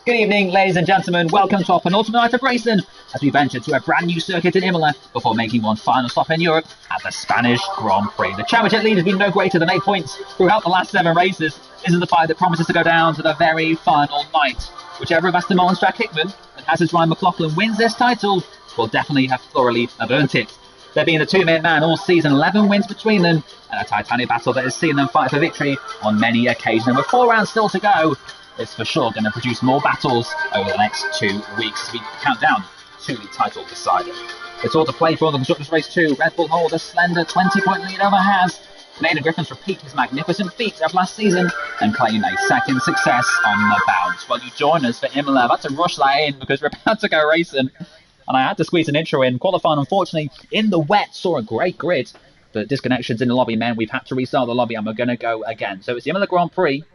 Good evening, ladies and gentlemen. Welcome to our penultimate night of racing as we venture to a brand new circuit in Imola before making one final stop in Europe at the Spanish Grand Prix. The championship lead has been no greater than 8 points throughout the last 7 races. This is the fight that promises to go down to the very final night. Whichever of Aston Martin's Jack Hickman and Haas's Ryan McLaughlin wins this title will definitely have thoroughly earned it. There being a two-minute man all season, 11 wins between them, and a titanic battle that has seen them fight for victory on many occasions. And with 4 rounds still to go, it's for sure going to produce more battles over the next 2 weeks as we count down to the title decider. It's all to play for the Constructors' Race 2. Red Bull hold a slender 20-point lead over Haas. Nathan Griffiths repeat his magnificent feat of last season and claim a second success on the bounce. Well, you join us for Imola. I've had to rush that in because we're about to go racing. And I had to squeeze an intro in. Qualifying, unfortunately, in the wet, saw a great grid. But disconnections in the lobby meant we've had to restart the lobby and we're going to go again. So it's the Imola Grand Prix,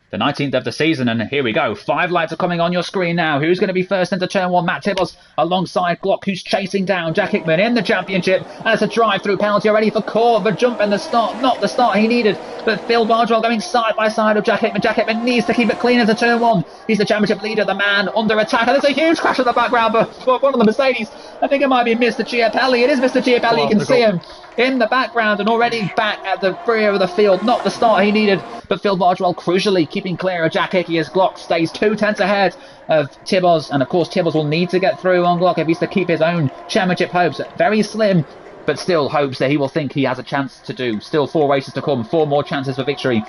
the 19th of the season, and here we go. 5 lights are coming on your screen now. Who's going to be first into turn 1? Matt Tibbles alongside Glock, who's chasing down Jack Hickman in the championship. And it's a drive-through penalty already for Court. The jump in the start, not the start he needed. But Phil Bardwell going side by side of Jack Hickman. Jack Hickman needs to keep it clean into turn 1. He's the championship leader, the man under attack. And there's a huge crash in the background for one of the Mercedes. I think it might be Mr. Chiapelli. It is Mr. Chiapelli. You can see him in the background and already back at the rear of the field. Not the start he needed, but Phil Bardwell crucially keeping clear of Jack Hickey as Glock stays 2 tenths ahead of Tibbles. And of course Tibbles will need to get through on Glock if he's to keep his own championship hopes. Very slim, but still hopes that he will think he has a chance to do. Still 4 races to come, 4 more chances for victory.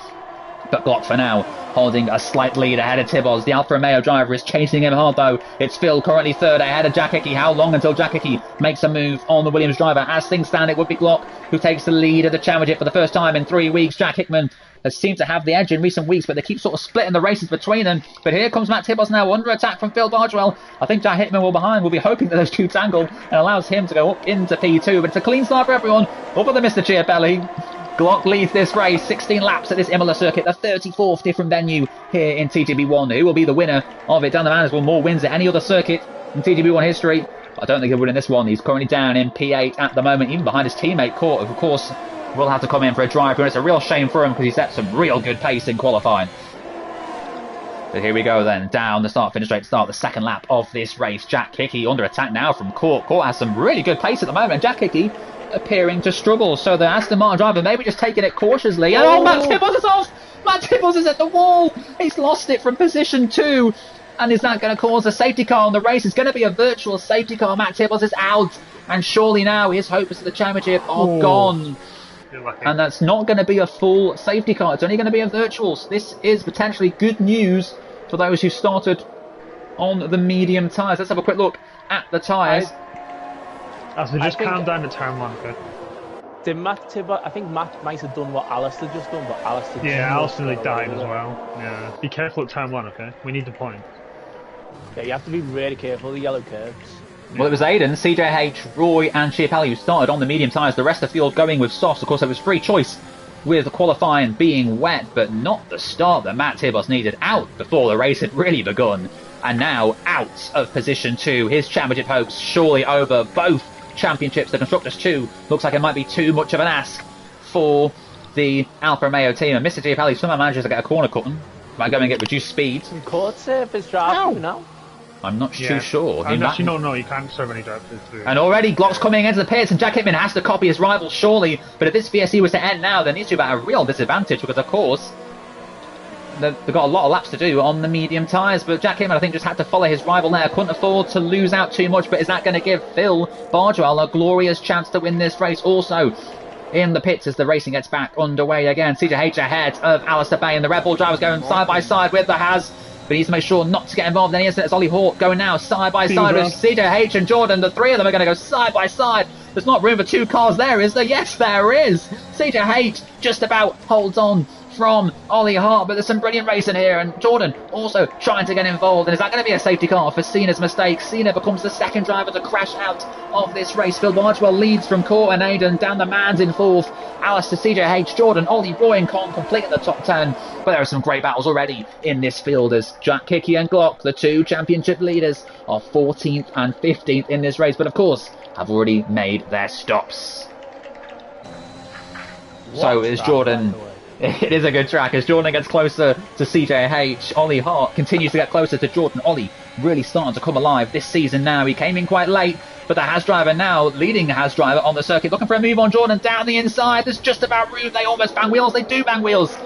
But Glock for now holding a slight lead ahead of Tibbles. The Alfa Romeo driver is chasing him hard though. It's Phil currently 3rd ahead of Jack Hickey. How long until Jack Hickey makes a move on the Williams driver? As things stand, it would be Glock who takes the lead of the championship for the first time in 3 weeks. Jack Hickman has seemed to have the edge in recent weeks, but they keep sort of splitting the races between them. But here comes Matt Tibbles now under attack from Phil Bardwell. I think Jack Hickman will be hoping that those 2 tangle and allows him to go up into P2. But it's a clean start for everyone. Up with the Mr. Chiapelli. Glock leads this race, 16 laps at this Imola circuit, the 34th different venue here in TGB1. Who will be the winner of it? Dan the man has won more wins at any other circuit in TGB1 history. But I don't think he'll win in this one. He's currently down in P8 at the moment, even behind his teammate Court, of course, will have to come in for a drive. And it's a real shame for him because he set some real good pace in qualifying. But here we go then, down the start-finish straight to start the second lap of this race. Jack Hickey under attack now from Court. Court has some really good pace at the moment. Jack Hickey appearing to struggle, so the Aston Martin driver maybe just taking it cautiously. Oh, Matt Tibbles is off! Matt Tibbles is at the wall! He's lost it from position 2. And is that going to cause a safety car on the race? It's going to be a virtual safety car. Matt Tibbles is out, and surely now his hopes for the championship are gone. And that's not going to be a full safety car. It's only going to be a virtual. So this is potentially good news for those who started on the medium tyres. Let's have a quick look at the tyres. As we just calm down to turn 1, okay? Did Matt Tibber? I think Matt might have done what Alistair just done, but Alistair... Yeah, Alistair like died as well. Yeah. Be careful at turn 1, okay? We need the point. Yeah, you have to be really careful of the yellow curves. Well, it was Aiden, CJH, Roy and Chiapelli who started on the medium tyres. The rest of the field going with softs. Of course, it was free choice with the qualifying being wet, but not the start that Matt Tibbles needed. Out before the race had really begun. And now out of position 2. His championship hopes surely over. Both championships, the Constructors 2, looks like it might be too much of an ask for the Alfa Romeo team. And Mr. Chiapelli, some of managers to get a corner cutting by going at reduced speed. Some court surface driving now. I'm not too sure. Actually, no, you can't serve any drive through. And already Glock's coming into the pits, and Jack Hickman has to copy his rival surely. But if this VSC was to end now, then he's at a real disadvantage because, of course, they've got a lot of laps to do on the medium tyres. But Jack Hickman, I think, just had to follow his rival there. Couldn't afford to lose out too much. But is that going to give Phil Bardwell a glorious chance to win this race also? In the pits as the racing gets back underway again. CJH ahead of Alistair Bay, and the Red Bull drivers going side by side with the Haas. But he needs to make sure not to get involved in any incidents. Ollie Hawk going now side by side with CJH and Jordan. The 3 of them are going to go side by side. There's not room for 2 cars there, is there? Yes, there is. CJH just about holds on from Ollie Hart, but there's some brilliant racing here, and Jordan also trying to get involved. And is that going to be a safety car for Cena's mistake? Cena becomes the second driver to crash out of this race. Phil Bardwell leads from Court and Aiden. Down the man's in 4th. Alistair, CJH, Jordan, Ollie, Roy and Con completing the top 10. But there are some great battles already in this field as Jack Hickey and Glock, the 2 championship leaders, are 14th and 15th in this race, but of course have already made their stops. So is Jordan It is a good track as Jordan gets closer to CJH. Ollie Hart continues to get closer to Jordan. Ollie really starting to come alive this season now. He came in quite late, but the Has driver now leading the Has driver on the circuit, looking for a move on Jordan down the inside. There's just about room. They almost bang wheels. They do bang wheels.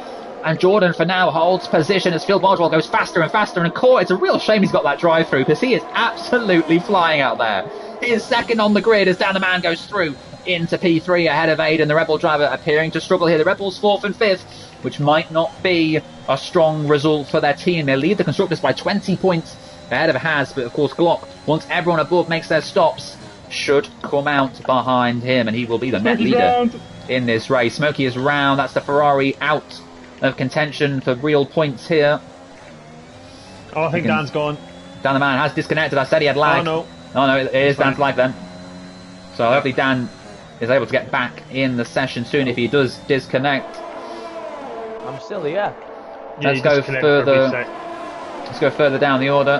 And Jordan for now holds position as Phil Bardwell goes faster and faster. And Court, it's a real shame he's got that drive through because he is absolutely flying out there. He is second on the grid as Down the Man goes through into P3 ahead of Aiden, the Rebel driver, appearing to struggle here. The Rebels 4th and 5th, which might not be a strong result for their team. They lead the Constructors by 20 points ahead of Has, but of course Glock, once everyone above makes their stops, should come out behind him, and he will be the net leader in this race. Smokey is round. That's the Ferrari out of contention for real points here. Oh, I think Dan's gone. Dan the Man has disconnected. I said he had lag. Oh no, it is Dan's lag then. So hopefully Dan is able to get back in the session soon if he does disconnect. I'm still here. Let's go further. Let's go further down the order.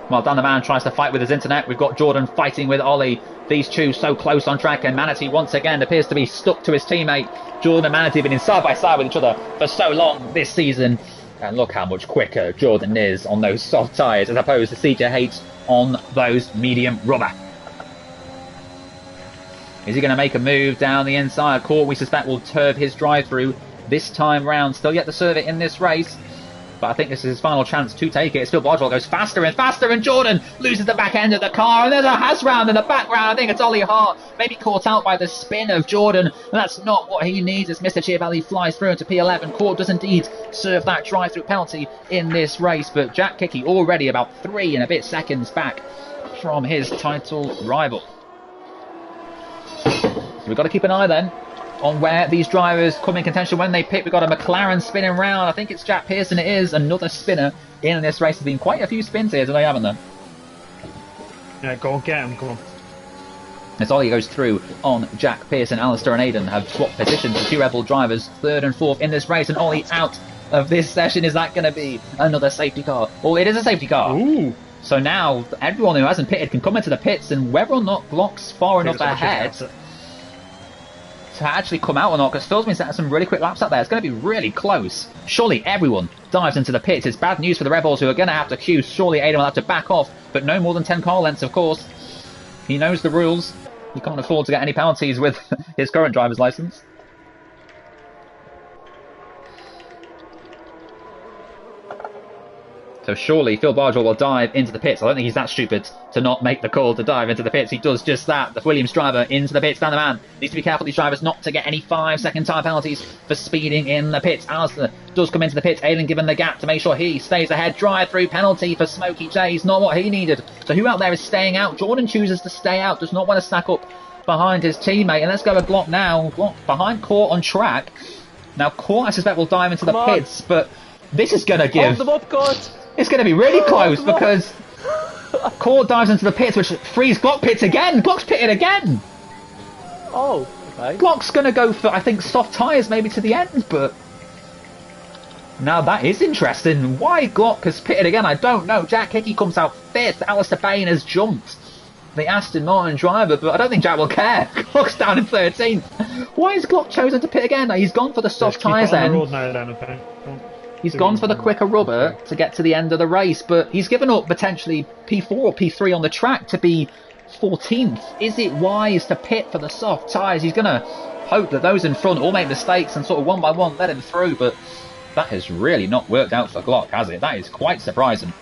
While Dan the Man tries to fight with his internet, we've got Jordan fighting with Ollie. These two so close on track, and Manatee once again appears to be stuck to his teammate. Jordan and Manatee have been in side by side with each other for so long this season. And look how much quicker Jordan is on those soft tyres as opposed to CJH on those medium rubber. Is he going to make a move down the inside? Court, we suspect, will turf his drive-through this time round. Still yet to serve it in this race. But I think this is his final chance to take it. Phil Bardwell goes faster and faster, and Jordan loses the back end of the car. And there's a Has round in the background. I think it's Ollie Hart, maybe caught out by the spin of Jordan. And that's not what he needs as Mr. Chiavelli flies through into P11. Court does indeed serve that drive-through penalty in this race. But Jack Kickey already about 3 and a bit seconds back from his title rival. So we've got to keep an eye then on where these drivers come in contention when they pit. We've got a McLaren spinning round. I think it's Jack Pearson. It is another spinner in this race. There's been quite a few spins here today, haven't there? Yeah, go and get him, come on. As Ollie goes through on Jack Pearson, Alistair and Aiden have swapped positions. The two Rebel drivers 3rd and 4th in this race, and Ollie out of this session. Is that going to be another safety car? Oh, it is a safety car. Ooh. So now everyone who hasn't pitted can come into the pits, and whether or not Glock's far enough ahead to actually come out or not, because Phil's been setting some really quick laps out there. It's going to be really close. Surely everyone dives into the pits. It's bad news for the Rebels, who are going to have to queue. Surely Aiden will have to back off, but no more than 10 car lengths, of course. He knows the rules. He can't afford to get any penalties with his current driver's license. So surely Phil Bardwell will dive into the pits. I don't think he's that stupid to not make the call to dive into the pits. He does just that. The Williams driver into the pits. Down the Man needs to be careful, these drivers, not to get any 5-second time penalties for speeding in the pits. Alistair does come into the pits. Aiden given the gap to make sure he stays ahead. Drive-through penalty for Smokey J's. Not what he needed. So who out there is staying out? Jordan chooses to stay out. Does not want to stack up behind his teammate. And let's go with Glock now. Glock behind Court on track. Now Court, I suspect, will dive into the pits, but this is going to give... Hold them up, Court. It's going to be really close because Court dives into the pits, which frees Glock pits again. Glock's pitted again. Oh, okay. Glock's going to go for, I think, soft tyres maybe to the end, but... Now that is interesting. Why Glock has pitted again, I don't know. Jack Hickey comes out 5th. Alistair Bain has jumped the Aston Martin driver, but I don't think Jack will care. Glock's down in 13th. Why has Glock chosen to pit again? Now, he's gone for the soft tyres then. He's gone for the quicker rubber to get to the end of the race, but he's given up potentially P4 or P3 on the track to be 14th. Is it wise to pit for the soft tyres? He's going to hope that those in front all make mistakes and sort of one by one let him through, but that has really not worked out for Glock, has it? That is quite surprising.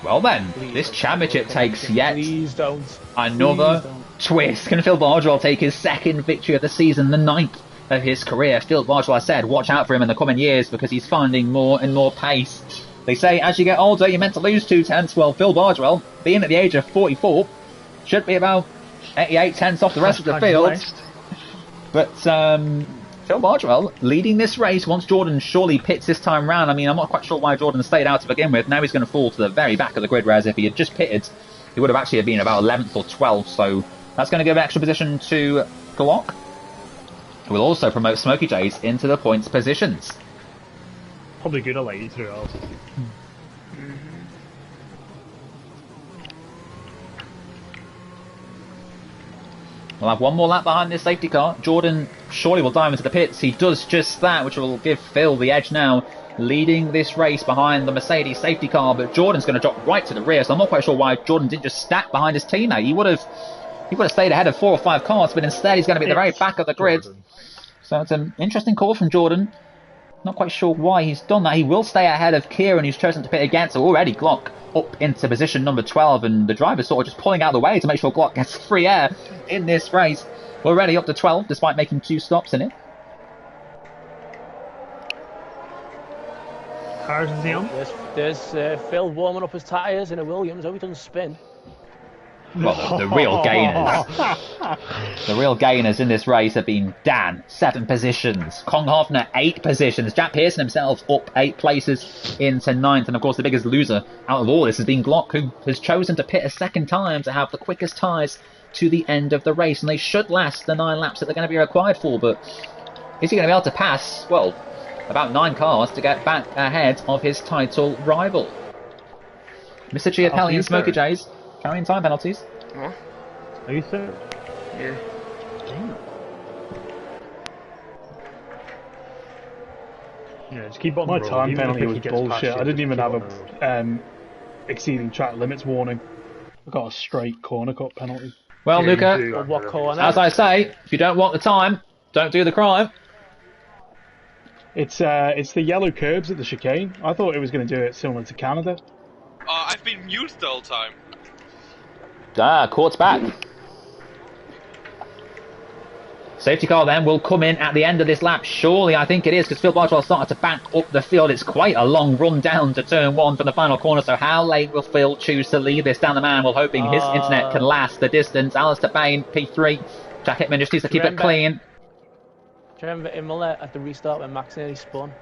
Well then, this championship takes yet another twist. Can Phil Bardwell take his 2nd victory of the season, the 9th of his career? Phil Bardwell, I said, watch out for him in the coming years because he's finding more and more pace. They say as you get older, you're meant to lose 2/10. Well, Phil Bardwell, being at the age of 44, should be about 88/10 off the rest of the field. But Phil Bardwell leading this race once Jordan surely pits this time round. I mean, I'm not quite sure why Jordan stayed out to begin with. Now he's going to fall to the very back of the grid, whereas if he had just pitted, he would have actually been about 11th or 12th. So that's going to give an extra position to Glock, who will also promote Smokey J's into the points positions. Probably good to let you through out. We'll have one more lap behind this safety car. Jordan surely will dive into the pits. He does just that, which will give Phil the edge now, leading this race behind the Mercedes safety car. But Jordan's going to drop right to the rear, so I'm not quite sure why Jordan didn't just stack behind his teammate. He would have stayed ahead of 4 or 5 cars, but instead he's going to be at the very back of the grid. Jordan. So it's an interesting call from Jordan. Not quite sure why he's done that. He will stay ahead of Kieran, who's chosen to pit again. So already Glock up into position number 12, and the driver's sort of just pulling out of the way to make sure Glock gets free air in this race. We're already up to 12, despite making 2 stops in it. Cars is he on? There's Phil warming up his tyres in a Williams. Hope he doesn't spin. Well, the real gainers. The real gainers in this race have been Dan, 7 positions. Kong Hofner, 8 positions. Jack Pearson himself up 8 places into 9th. And of course, the biggest loser out of all this has been Glock, who has chosen to pit a second time to have the quickest tyres to the end of the race. And they should last the 9 laps that they're going to be required for. But is he going to be able to pass, well, about 9 cars to get back ahead of his title rival? Mr. Chiapelli and Smoky J's carrying time penalties. What? Are you third? Yeah. Yeah, just keep on My the road. time Even penalty if he was gets past bullshit. you, I didn't just even keep have on the road. a exceeding track limits warning. I got a straight corner cut penalty. Well, Yeah, you Luca, do, What corner? as I say, if you don't want the time, don't do the crime. It's the yellow curbs at the chicane. I thought it was going to do it similar to Canada. I've been muted the whole time. Court's back. Safety car then will come in at the end of this lap. Surely, I think it is, because Phil Bartwell started to back up the field. It's quite a long run down to turn 1 from the final corner. So how late will Phil choose to leave this down the man? Well, hoping his internet can last the distance. Alistair Bain, P3. Jack Hickman just needs to keep it clean. Do you remember Imola at the restart when Max nearly spun?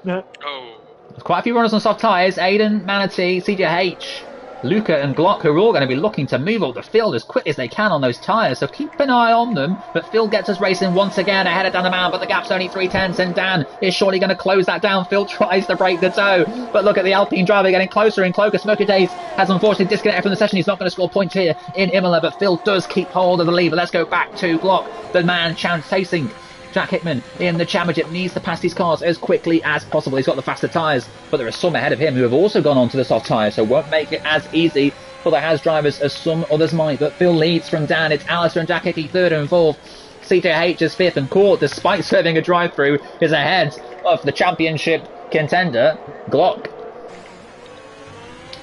Oh. There's quite a few runners on soft tyres. Aiden, Manatee, CJH, Luca and Glock, who are all going to be looking to move up the field as quick as they can on those tyres, so keep an eye on them. But Phil gets us racing once again ahead of Dan the Man, but the gap's only 3/10, and Dan is surely going to close that down. Phil tries to break the toe, but look at the Alpine driver getting closer and closer. Smoker Days has unfortunately disconnected from the session. He's not going to score points here in Imola, but Phil does keep hold of the lead. But let's go back to Glock, the man chasing Jack Hickman in the championship, needs to pass these cars as quickly as possible. He's got the faster tyres, but there are some ahead of him who have also gone on to the soft tyres, so won't make it as easy for the Haas drivers as some others might. But Phil leads from Dan. It's Alistair and Jack Hickey 3rd and 4th. CJH is 5th, and Court, despite serving a drive-through, is ahead of the championship contender, Glock.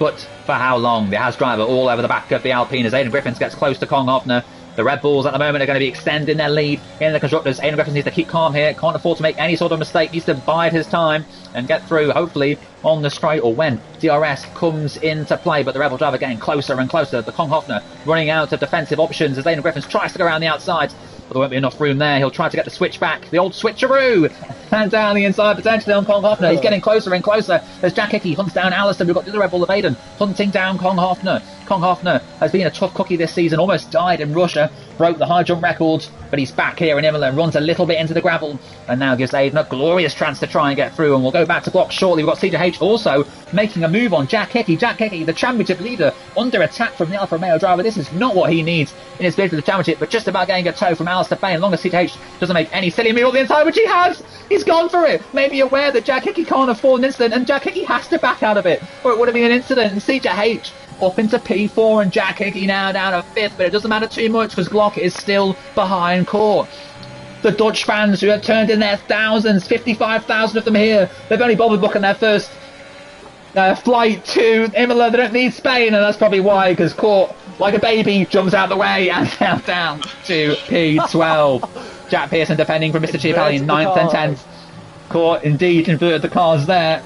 But for how long? The Haas driver all over the back of the Alpine as Aidan Griffiths gets close to Kong Hofner. The Red Bulls at the moment are going to be extending their lead in the constructors. Aidan Griffiths needs to keep calm here. Can't afford to make any sort of mistake. Needs to bide his time and get through, hopefully, on the straight or when DRS comes into play. But the Rebel driver getting closer and closer. The Kong Hofner running out of defensive options as Aidan Griffiths tries to go around the outside. But there won't be enough room there. He'll try to get the switch back. The old switcheroo. And down the inside, potentially on Kong Hofner. He's getting closer and closer as Jack Hickey hunts down Alistair. We've got the other Red Bull of Aidan hunting down Kong Hofner. Kong Hofner has been a tough cookie this season. Almost died in Russia. Broke the high jump record. But he's back here in Imola and runs a little bit into the gravel. And now gives Aidan a glorious chance to try and get through. And we'll go back to Glock shortly. We've got CJH also making a move on Jack Hickey. Jack Hickey, the championship leader, under attack from the Alfa Romeo driver. This is not what he needs in his bid for the championship, but just about getting a toe from Alistair Bain. As long as CJH doesn't make any silly move on the inside, which he has. He's gone for it. Maybe aware that Jack Hickey can't afford an incident, and Jack Hickey has to back out of it, or it would have been an incident. And CJH up into P4, and Jack Hickey now down to 5th, but it doesn't matter too much because Glock is still behind Court. The Dutch fans who have turned in their thousands, 55,000 of them here, they've only bothered booking their first flight to Imola. They don't need Spain, and that's probably why, because Court, like a baby, jumps out the way and now down to P12. Jack Pearson defending from Mr. Chiapelli in 9th and 10th. Court indeed inverted the cars there.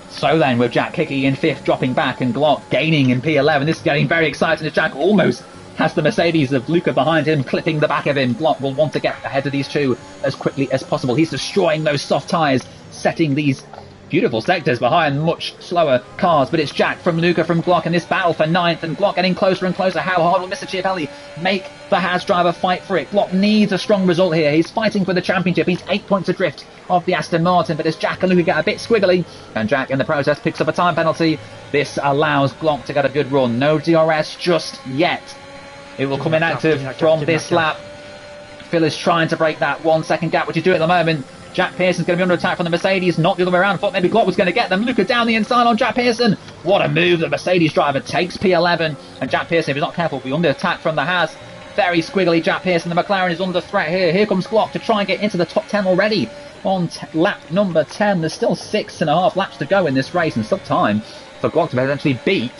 So then, with Jack Hickey in 5th, dropping back, and Glock gaining in P11. This is getting very exciting as Jack almost has the Mercedes of Luca behind him, clipping the back of him. Glock will want to get ahead of these two as quickly as possible. He's destroying those soft tyres, setting these beautiful sectors behind much slower cars. But it's Jack from Luca from Glock in this battle for 9th, and Glock getting closer and closer. How hard will Mr. Chiapelli make the Haas driver fight for it? Glock needs a strong result here. He's fighting for the championship. He's 8 points adrift of the Aston Martin, but as Jack and Luca get a bit squiggly, and Jack in the process picks up a time penalty, this allows Glock to get a good run. No DRS just yet It will come inactive from this lap. Phil is trying to break that 1 second gap, which he's doing at the moment. Jack Pearson's going to be under attack from the Mercedes, not the other way around. I thought maybe Glock was going to get them. Luca down the inside on Jack Pearson. What a move. The Mercedes driver takes P11. And Jack Pearson, if he's not careful, will be under attack from the Haas. Very squiggly Jack Pearson. The McLaren is under threat here. Here comes Glock to try and get into the top 10 already. On lap number 10, there's still 6.5 laps to go in this race, and some time for Glock to eventually beat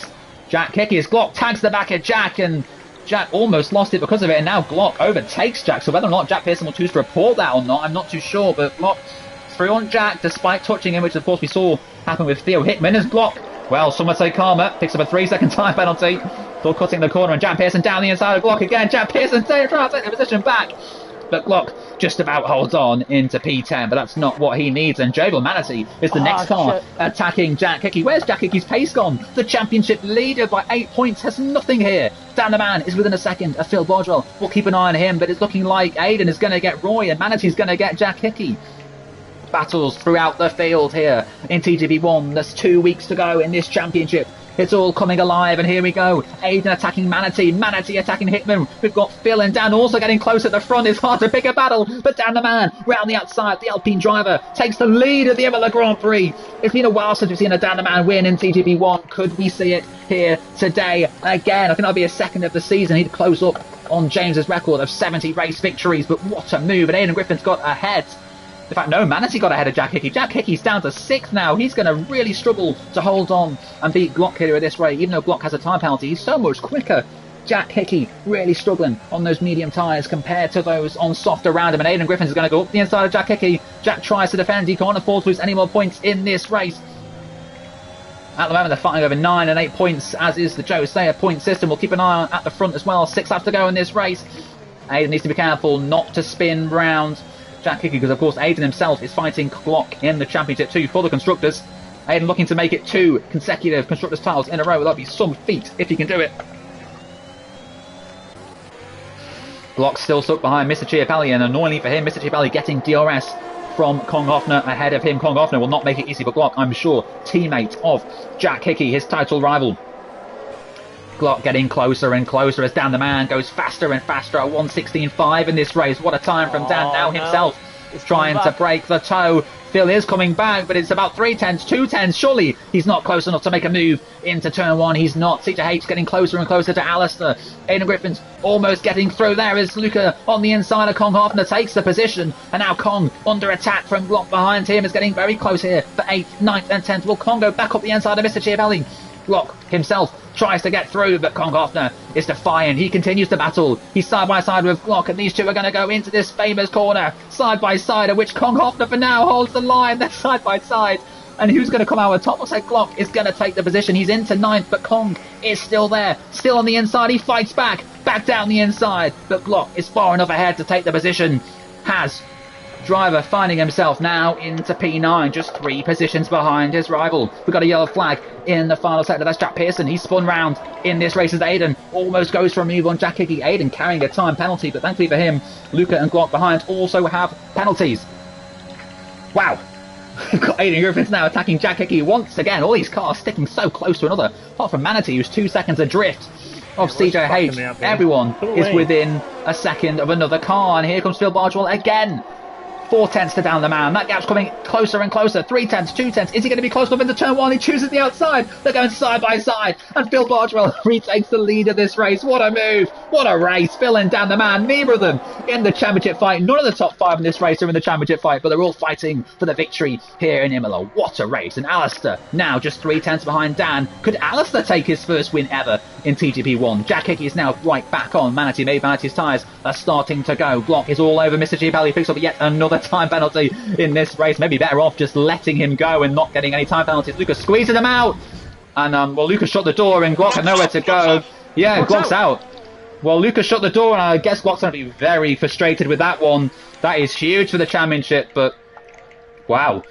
Jack Hickey. As Glock tags the back of Jack, and Jack almost lost it because of it, and now Glock overtakes Jack. So whether or not Jack Pearson will choose to report that or not, I'm not too sure. But Glock through on Jack despite touching him, which of course we saw happen with Theo Hickman. As Glock, well, some would say karma, picks up a 3-second time penalty for cutting the corner, and Jack Pearson down the inside of Glock again. Jack Pearson trying to take the position back, but Glock just about holds on into P10, but that's not what he needs. And Jovel Manatee is the next car attacking Jack Hickey. Where's Jack Hickey's pace gone? The championship leader by 8 points has nothing here. Dan the Man is within a second of Phil Bordwell. We'll keep an eye on him, but it's looking like Aiden is going to get Roy and Manatee's going to get Jack Hickey. Battles throughout the field here in TGP1. There's 2 weeks to go in this championship. It's all coming alive, and here we go. Aiden attacking Manatee, Manatee attacking Hickman. We've got Phil and Dan also getting close at the front. It's hard to pick a battle, but Dan the Man round the outside. The Alpine driver takes the lead at the Imola Grand Prix. It's been a while since we've seen a Dan the Man win in TGP1. Could we see it here today again? I think that'll be a second of the season. He'd close up on James's record of 70 race victories, but what a move. And Aidan Griffin's got ahead. In fact, no, Manatee got ahead of Jack Hickey. Jack Hickey's down to 6th now. He's going to really struggle to hold on and beat Glock here at this rate, even though Glock has a time penalty. He's so much quicker. Jack Hickey really struggling on those medium tyres compared to those on soft around him. And Aidan Griffins is going to go up the inside of Jack Hickey. Jack tries to defend. He can't afford to lose any more points in this race. At the moment, they're fighting over 9 and 8 points, as is the Joe Sayer point system. We'll keep an eye on at the front as well. 6 laps to go in this race. Aidan needs to be careful not to spin round Jack Hickey, because of course Aiden himself is fighting Glock in the Championship 2 for the Constructors. Aiden looking to make it 2 consecutive Constructors titles in a row. That'll be some feat if he can do it. Glock still stuck behind Mr. Chiapelli, and annoyingly for him, Mr. Chiapelli getting DRS from Kong Hoffner ahead of him. Kong Hoffner will not make it easy, but Glock, I'm sure, teammate of Jack Hickey, his title rival. Glock getting closer and closer as Dan the Man goes faster and faster at 1:16.5 in this race. What a time from Dan now himself. Is trying to break the toe. Phil is coming back, but it's about 3/10, 2/10. Surely he's not close enough to make a move into turn 1. He's not. CJH getting closer and closer to Alistair. Aidan Griffin's almost getting through there as Luca on the inside of Kong Hoffner takes the position. And now Kong under attack from Glock behind him is getting very close here for 8th, 9th and 10th. Will Kong go back up the inside of Mr. Chiapelli? Glock himself tries to get through, but Kong Hoffner is defiant. He continues to battle. He's side by side with Glock, and these two are going to go into this famous corner side by side, at which Kong Hoffner for now holds the line. They're side by side, and who's going to come out on top? Looks like Glock is going to take the position. He's into 9th, but Kong is still there, still on the inside. He fights back down the inside, but Glock is far enough ahead to take the position. Driver finding himself now into P9, just 3 positions behind his rival. We've got a yellow flag in the final sector. That's Jack Pearson. He's spun round in this race as Aiden almost goes for a move on Jack Hickey. Aiden carrying a time penalty, but thankfully for him, Luca and Glock behind also have penalties. Wow. We've got Aiden Griffiths now attacking Jack Hickey once again. All these cars sticking so close to another, apart from Manatee, who's 2 seconds adrift of CJH. Everyone is within a second of another car, and here comes Phil Bardwell again. 4/10 to down the man. That gap's coming closer and closer. 3/10, 2/10. Is he going to be close enough into turn 1? He chooses the outside. They're going side by side, and Phil Bardwell retakes the lead of this race. What a move! What a race! Phil and Dan the Man, neither of them in the championship fight. None of the top 5 in this race are in the championship fight, but they're all fighting for the victory here in Imola. What a race! And Alistair now just 3/10 behind Dan. Could Alistair take his first win ever in TGP1? Jack Hickey is now right back on Manatee. Maybe Manatee's tyres are starting to go. Glock is all over Mr. Chiapelli. Picks up yet another time penalty in this race. Maybe better off just letting him go and not getting any time penalties. Lucas squeezing him out, and well, Lucas shut the door and Glock had nowhere to go. Yeah, Glock's out. Well, Lucas shut the door, and I guess Glock's going to be very frustrated with that one. That is huge for the championship, but wow,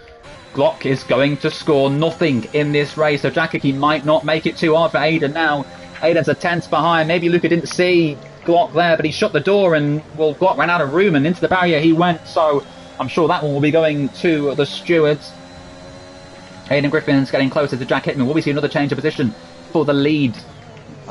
Glock is going to score nothing in this race, so Jack Hickey might not make it too hard for Aiden now. Aiden's a 10th behind. Maybe Luca didn't see Glock there, but he shut the door, and well, Glock ran out of room and into the barrier he went, so I'm sure that one will be going to the stewards. Aiden Griffin's getting closer to Jack Hickman. Will we see another change of position for the lead?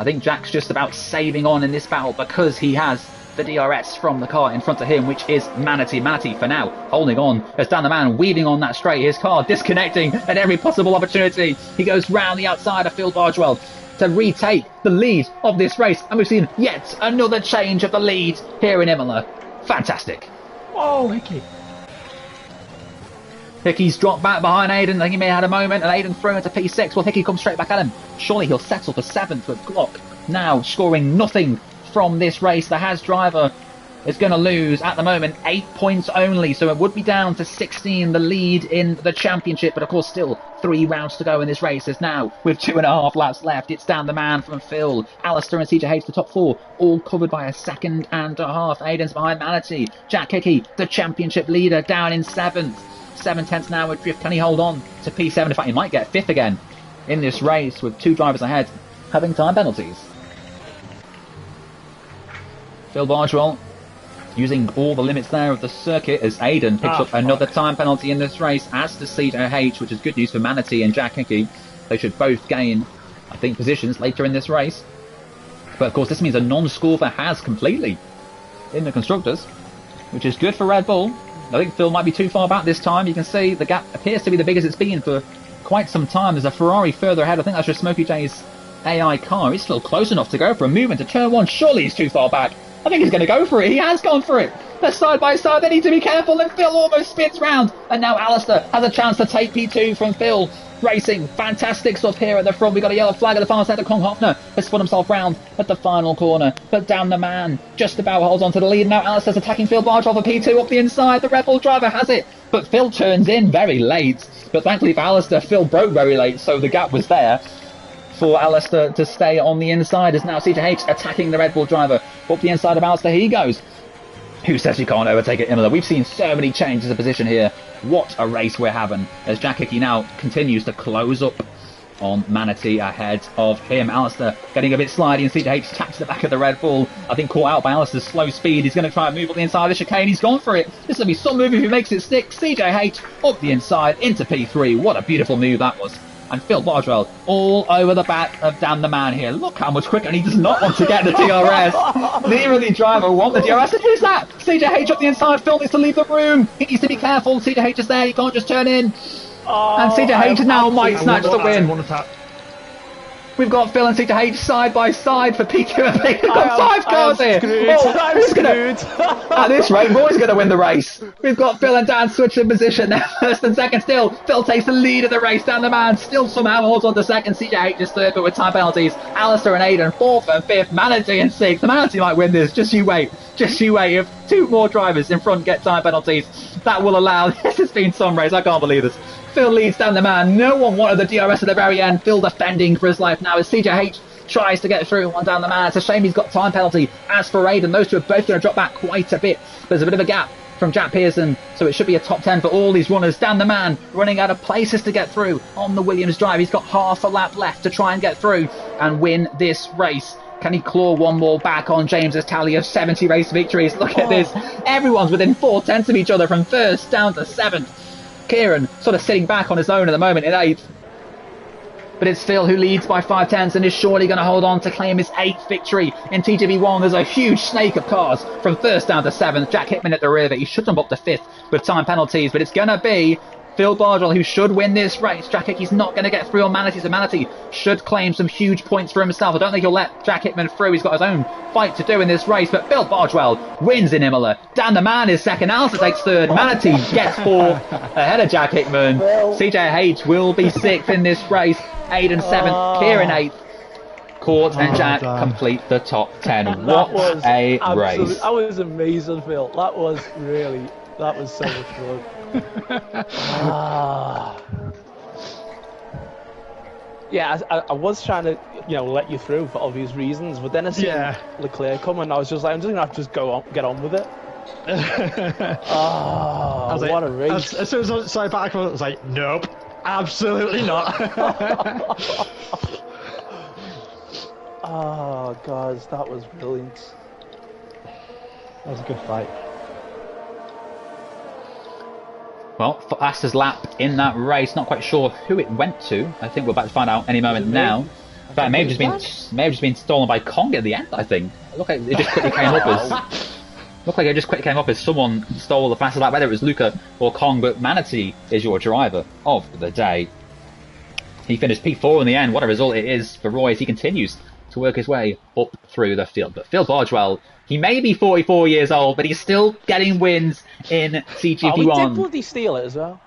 I think Jack's just about saving on in this battle because he has the DRS from the car in front of him, which is Manatee. Manatee, for now, holding on as Dan the Man weaving on that straight. His car disconnecting at every possible opportunity. He goes round the outside of Phil Bargewell to retake the lead of this race. And we've seen yet another change of the lead here in Imola. Fantastic. Oh, Hickey. Hickey's dropped back behind Aiden. I think he may have had a moment, and Aiden through into P6. Well, Hickey comes straight back at him. Surely he'll settle for 7th with Glock now scoring nothing from this race. The Haas driver is going to lose at the moment 8 points only, so it would be down to 16, the lead in the championship. But of course, still 3 rounds to go in this race. As now, with 2.5 laps left, it's Dan the Man from Phil, Alistair and CJ the top 4, all covered by a 2.5 seconds. Aiden's behind Manatee. Jack Hickey, the championship leader, down in 7th. 7/10 now with Drift. Can he hold on to P7? In fact, he might get 5th again in this race with 2 drivers ahead having time penalties. Phil Bargewell using all the limits there of the circuit as Aiden picks up another time penalty in this race, as does CJH, which is good news for Manatee and Jack Hickey. They should both gain, I think, positions later in this race. But of course, this means a non-score for Haas completely in the Constructors, which is good for Red Bull. I think Phil might be too far back this time. You can see the gap appears to be the biggest it's been for quite some time. There's a Ferrari further ahead. I think that's just Smokey J's AI car. He's still close enough to go for a movement to turn 1. Surely he's too far back. I think he's going to go for it. He has gone for it. They're side by side. They need to be careful. And Phil almost spins round. And now Alistair has a chance to take P2 from Phil. Racing fantastic stuff here at the front. We've got a yellow flag at the far side. Kong Hoffner has spun himself round at the final corner. But down the man just about holds on to the lead. Now Alistair's attacking Phil Bargewell for P2 up the inside. The Red Bull driver has it. But Phil turns in very late. But thankfully for Alistair, Phil broke very late. So the gap was there for Alistair to stay on the inside. As now CJH attacking the Red Bull driver. Up the inside of Alistair he goes. Who says you can't overtake it, Imola? We've seen so many changes of position here. What a race we're having as Jack Hickey now continues to close up on Manatee ahead of him. Alistair getting a bit slidey and CJH taps the back of the Red Bull. I think caught out by Alistair's slow speed. He's going to try and move up the inside of the chicane. He's gone for it. This will be some move if he makes it stick. CJH up the inside into P3. What a beautiful move that was. And Phil Bargewell all over the back of Dan the Man here. Look how much quicker, and he does not want to get the DRS. Neither of the driver want the DRS. And who's that? CJH up the inside. Phil needs to leave the room. He needs to be careful. CJH is there. He can't just turn in. And CJH now might snatch the win. We've got Phil and CJH side by side for P2 and P. We've got 5 cars here. Who's going to... At this rate, Roy's going to win the race. We've got Phil and Dan switching position now. First and second still. Phil takes the lead of the race. Dan the Man still somehow holds on to second. CJH is third, but with time penalties. Alistair and Aiden 4th and 5th. Manatee and 6th. The Manatee might win this. Just you wait. Just you wait. If 2 more drivers in front get time penalties, that will allow... This has been some race. I can't believe this. Phil leads Dan the Man. No one wanted the DRS at the very end. Phil defending for his life now as CJH tries to get through on Dan the Man. It's a shame he's got time penalty. As for Aiden, those two are both going to drop back quite a bit. There's a bit of a gap from Jack Pearson, so it should be a top 10 for all these runners. Dan the Man running out of places to get through on the Williams drive. He's got half a lap left to try and get through and win this race. Can he claw one more back on James's tally of 70 race victories? Look at this. Everyone's within 4/10 of each other from 1st down to 7th. Kieran sort of sitting back on his own at the moment in 8th. But it's Phil who leads by 5/10 and is surely going to hold on to claim his 8th victory in TGV1. There's a huge snake of cars from 1st down to 7th. Jack Hickman at the rear of it. He should jump up to 5th with time penalties, but it's going to be Phil Bargewell who should win this race. Jack Hickey's not going to get through on Manatee, so Manatee should claim some huge points for himself. I don't think he'll let Jack Hickman through. He's got his own fight to do in this race, but Phil Bargewell wins in Imola. Dan the Man is second. Alistair takes third. Manatee gets 4th ahead of Jack Hickman. CJH will be 6th in this race. Aiden 7th. Kieran 8th. Court and Jack complete the top 10. What a race. That was amazing, Phil. That was so much fun. Yeah, I was trying to, let you through for obvious reasons, but then I seen Leclerc come and I was just like, I'm just gonna have to just get on with it. I was like, what a race! As soon as I started back, I was like, nope, absolutely not. Oh God, that was brilliant. That was a good fight. Well, fastest lap in that race. Not quite sure who it went to. I think we're about to find out any moment now. In fact, it may have just been stolen by Kong at the end. I think. Look like it just quickly came up as. Looked like it just quickly came up as someone stole the fastest lap, whether it was Luca or Kong. But Manatee is your driver of the day. He finished P4 in the end. What a result it is for Roy as he continues to work his way up through the field. But Phil Bargewell, he may be 44 years old, but he's still getting wins in TGP1. Oh, he did bloody steal it as well.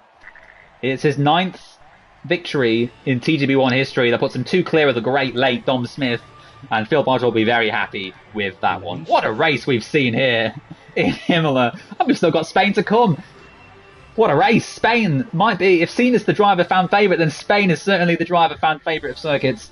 It's his 9th victory in TGP1 history. That puts him 2 clear of the great late Dom Smith. And Phil Bargewell will be very happy with that one. What a race we've seen here in Imola. And we've still got Spain to come. What a race. Spain might be, if seen as the driver fan favourite, then Spain is certainly the driver fan favourite of circuits.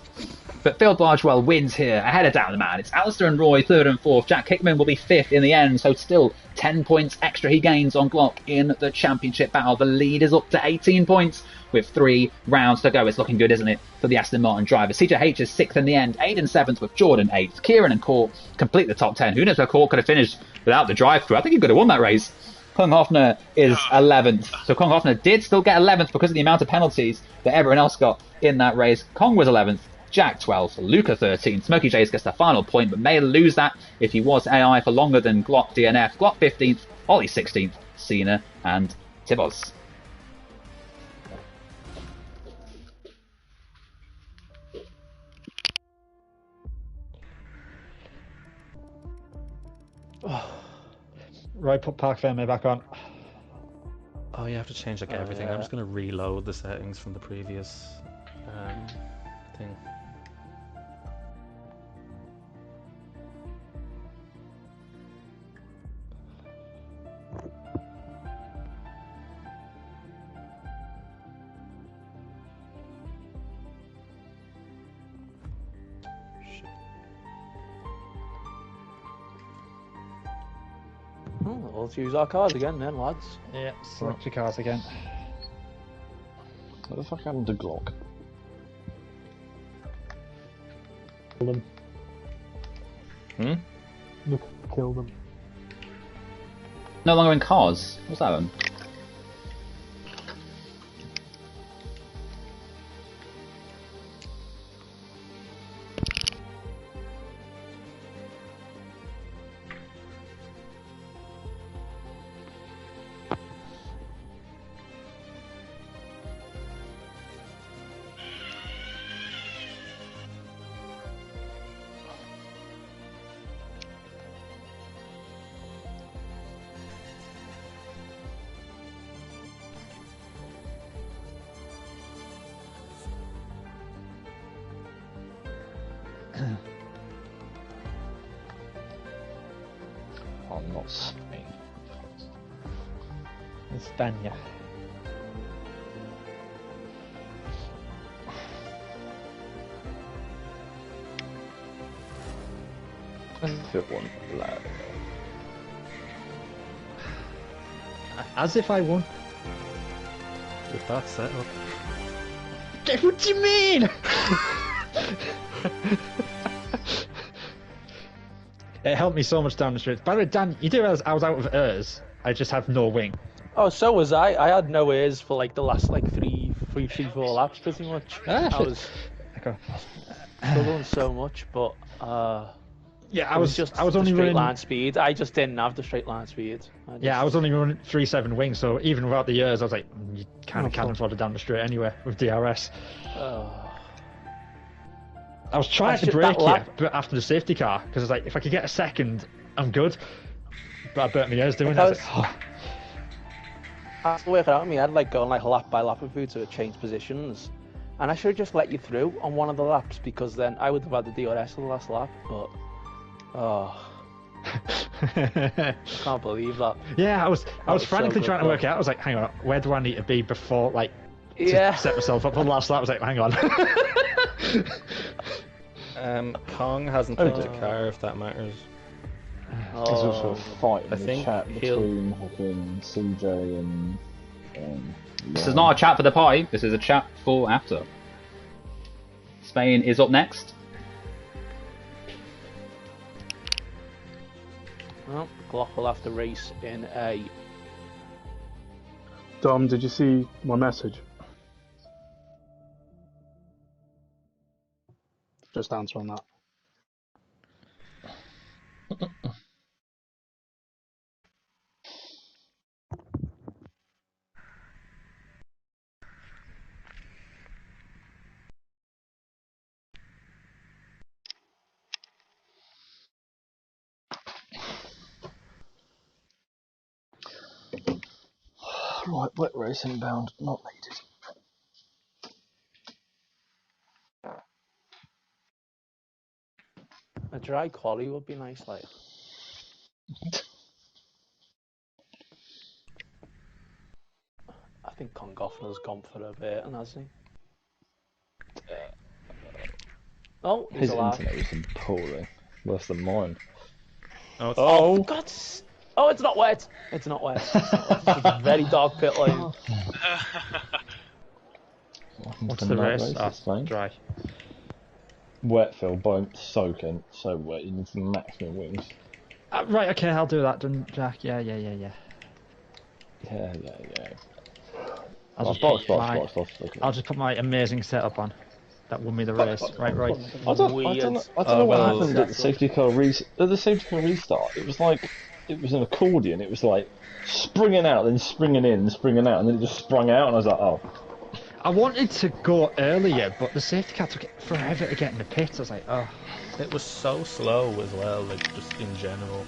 But Phil Bargewell wins here, ahead of Down the Man. It's Alistair and Roy, 3rd and 4th. Jack Hickman will be 5th in the end, so still 10 points extra he gains on Glock in the championship battle. The lead is up to 18 points with 3 rounds to go. It's looking good, isn't it, for the Aston Martin driver. CJH is 6th in the end, Aiden 7th with Jordan 8th. Kieran and Court complete the top 10. Who knows how Court could have finished without the drive-through? I think he could have won that race. Kong Hoffner is 11th. So Kong Hoffner did still get 11th because of the amount of penalties that everyone else got in that race. Kong was 11th. Jack 12th, Luca 13th. Smokey Jace gets the final point, but may lose that if he was AI for longer than Glock DNF. Glock 15th, Ollie 16th, Cena and Tibos. Right, put Park Ferme back on. Oh, you have to change like everything. yeah. I'm just going to reload the settings from the previous thing. Let's use our cars again then, lads. Yeah, select your cars again. What the fuck happened to Glock? Kill them. Look, kill them. No longer in cars. What's that one? Oh, not Spain. España. If it won loud. As if I won. With that set up. What do you mean? It helped me so much down the street. By the way, Dan, you do realize I was out of airs. I just have no wing. Oh, so was I. I had no ears for like the last like three, 4 laps pretty much. I was Okay. struggling so much, but Yeah, I was just I was only straight running. line speed. I just didn't have the straight line speed. Yeah, I was only running 3.7 wings, so even without the years, I was like, you kind of can't afford it down the straight anyway with DRS. I was trying to brake here, but after the safety car, because I was like, if I could get a second, I'm good. But I burnt my ears doing it. I was like, oh. I had to work it out in my head, like going like lap by lap with you to change positions. And I should have just let you through on one of the laps, because then I would have had the DRS on the last lap, but... I can't believe that. Yeah, I was frantically so trying to work it out. I was like, hang on, where do I need to be before, like, to Yeah. set myself up for the last lap? I was like, hang on. Kong hasn't picked a car, if that matters. There's also a fight in I the think chat he'll- between fucking CJ and... This is not a chat for the pie, this is a chat for after. Spain is up next. Well, Glock will have to race in a... Dom, did you see my message? just answer on that. Right, wet racing bound, not needed. A dry quali would be nice, like. I think Kongoffner's gone for a bit, and hasn't he? Oh, he's His alive. internet was appalling. Worse than mine. Oh, for God's... Oh, it's not wet. It's not wet. It's not wet. It's a very dark pit lane. What's the race? Dry. Wet, Phil, bone soaking, so wet, you need some maximum wings. Right, okay, I'll do that then, Jack. Yeah. Yeah. I'll just put my amazing setup on. That won me the race. Right. I don't know what happened at the safety car restart. It was like it was an accordion. It was like springing out, then springing in, springing out, and then it just sprung out, and I was like, oh. I wanted to go earlier, but the safety car took it forever to get in the pits. I was like, oh. It was so slow as well, like just in general.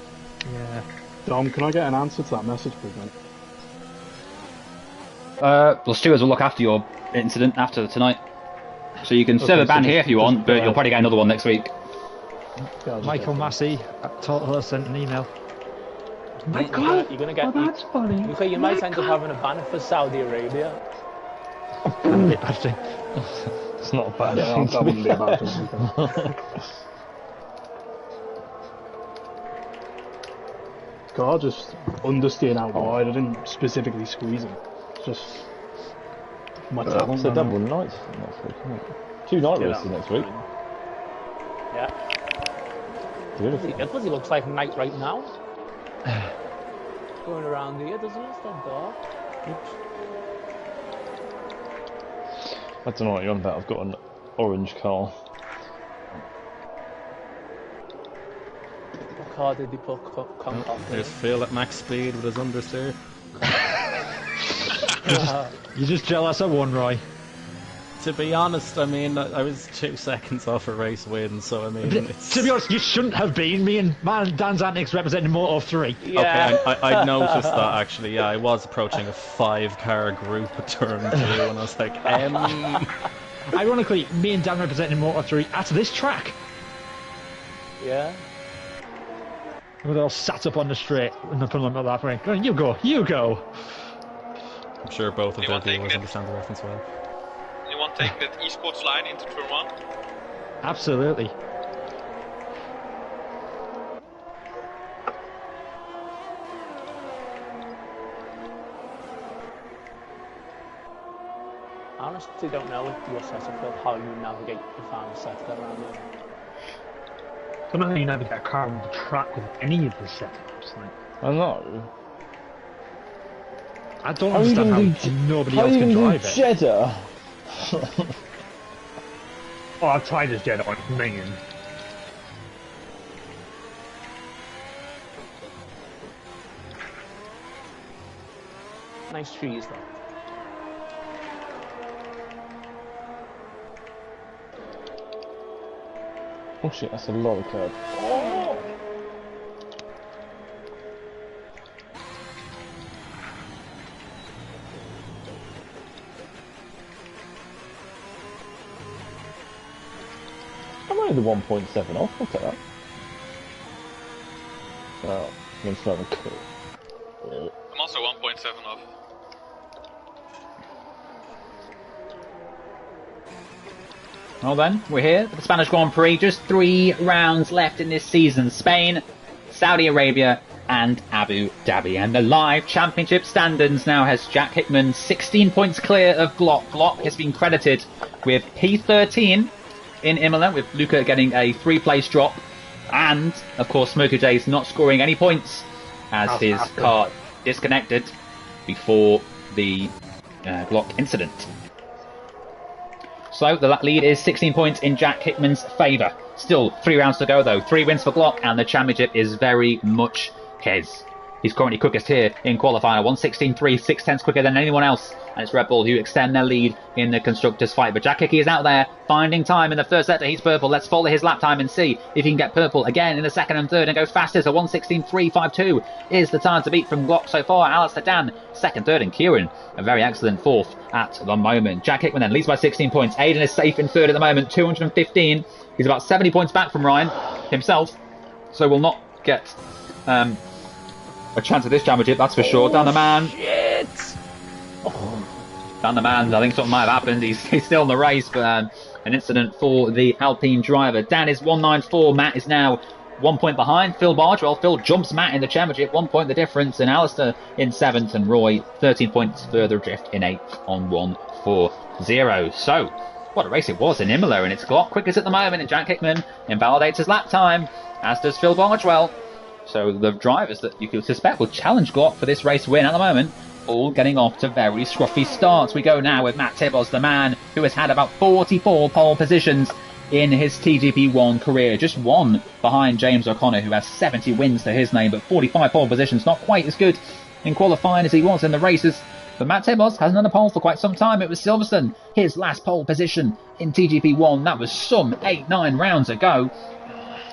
Yeah. Dom, can I get an answer to that message, please, mate? Well, Stewards will look after your incident after tonight. So you can serve a ban here if you want, but you'll probably get another one next week. Michael Massey at Total sent an email. Michael? You're gonna get... that's funny. You might end up having a ban for Saudi Arabia. It's not a bad thing. That wouldn't be a bad thing. God, just understeered out wide. I didn't specifically squeeze him. Just my talent. It's a double night next week, isn't it? 2 night races next week. Yeah. Beautiful. Because he looks like night right now. Going around here, doesn't it? It's not dark. Oops. I don't know what you're on about. I've got an orange car. What car did he put There's Phil at max speed with his understeer. You're just jealous I won, Roy. To be honest, I mean, I was 2 seconds off a race win, so I mean... It's... To be honest, you shouldn't have been. Me and Dan's antics representing Moto 3. Yeah. Okay, I noticed that actually, yeah, I was approaching a 5-car group at turn 2, and I was like, Ironically, me and Dan representing Moto 3 at this track. Yeah. We're all sat up on the straight and up on that way. Going, you go. I'm sure both of their viewers understand the reference well. You want to take that esports line into turn 1? Absolutely. I honestly don't know with your setup how you navigate the final setup around here. I don't know how you navigate a car on the track with any of the setups. Like. I know. I don't understand how nobody else can drive it. Jeddah? Oh, I've tried this Jeddah on minging. Nice trees though. Oh shit, that's a lot of curb. Oh! I'm only the 1.7 off, look at that. Oh, I'm going to have a cool. I'm also 1.7 off. Well then, we're here at the Spanish Grand Prix. Just 3 rounds left in this season. Spain, Saudi Arabia and Abu Dhabi. And the live championship standings now has Jack Hickman 16 points clear of Glock. Glock has been credited with P13 in Imola, with Luca getting a 3-place drop. And, of course, Smoker J's not scoring any points as his car disconnected before the Glock incident. So the lead is 16 points in Jack Hickman's favour. Still 3 rounds to go though. 3 wins for Glock, and the championship is very much his. He's currently quickest here in qualifier, 1:16.3, 6/10 quicker than anyone else. And it's Red Bull who extend their lead in the Constructors' fight. But Jack Hickey is out there finding time in the first sector. He's purple. Let's follow his lap time and see if he can get purple again in the second and third and go fastest. A 1:16.352 is the time to beat from Glock so far. Alistair Dan, second, third, and Kieran, a very excellent fourth at the moment. Jack Hickman then leads by 16 points. Aiden is safe in third at the moment, 215. He's about 70 points back from Ryan himself, so will not get a chance at this championship, that's for sure. Dan the man. Shit! Dan the man, I think something might have happened. He's still in the race, but an incident for the Alpine driver. Dan is 194. Matt is now 1 point behind Phil Bardwell. Phil jumps Matt in the championship, 1 point the difference, and Alistair in 7th, and Roy 13 points further adrift in 8th on 140. So, what a race it was in Imola, and it's Glock quickest at the moment, and Jack Hickman invalidates his lap time, as does Phil Bardwell. So the drivers that you could suspect will challenge Glock for this race win at the moment, all getting off to very scruffy starts. We go now with Matt Tibbos, the man who has had about 44 pole positions in his TGP1 career. Just one behind James O'Connor, who has 70 wins to his name, but 45 pole positions, not quite as good in qualifying as he was in the races. But Matt Tibbos hasn't done a pole for quite some time. It was Silverstone, his last pole position in TGP1. That was some 8-9 rounds ago.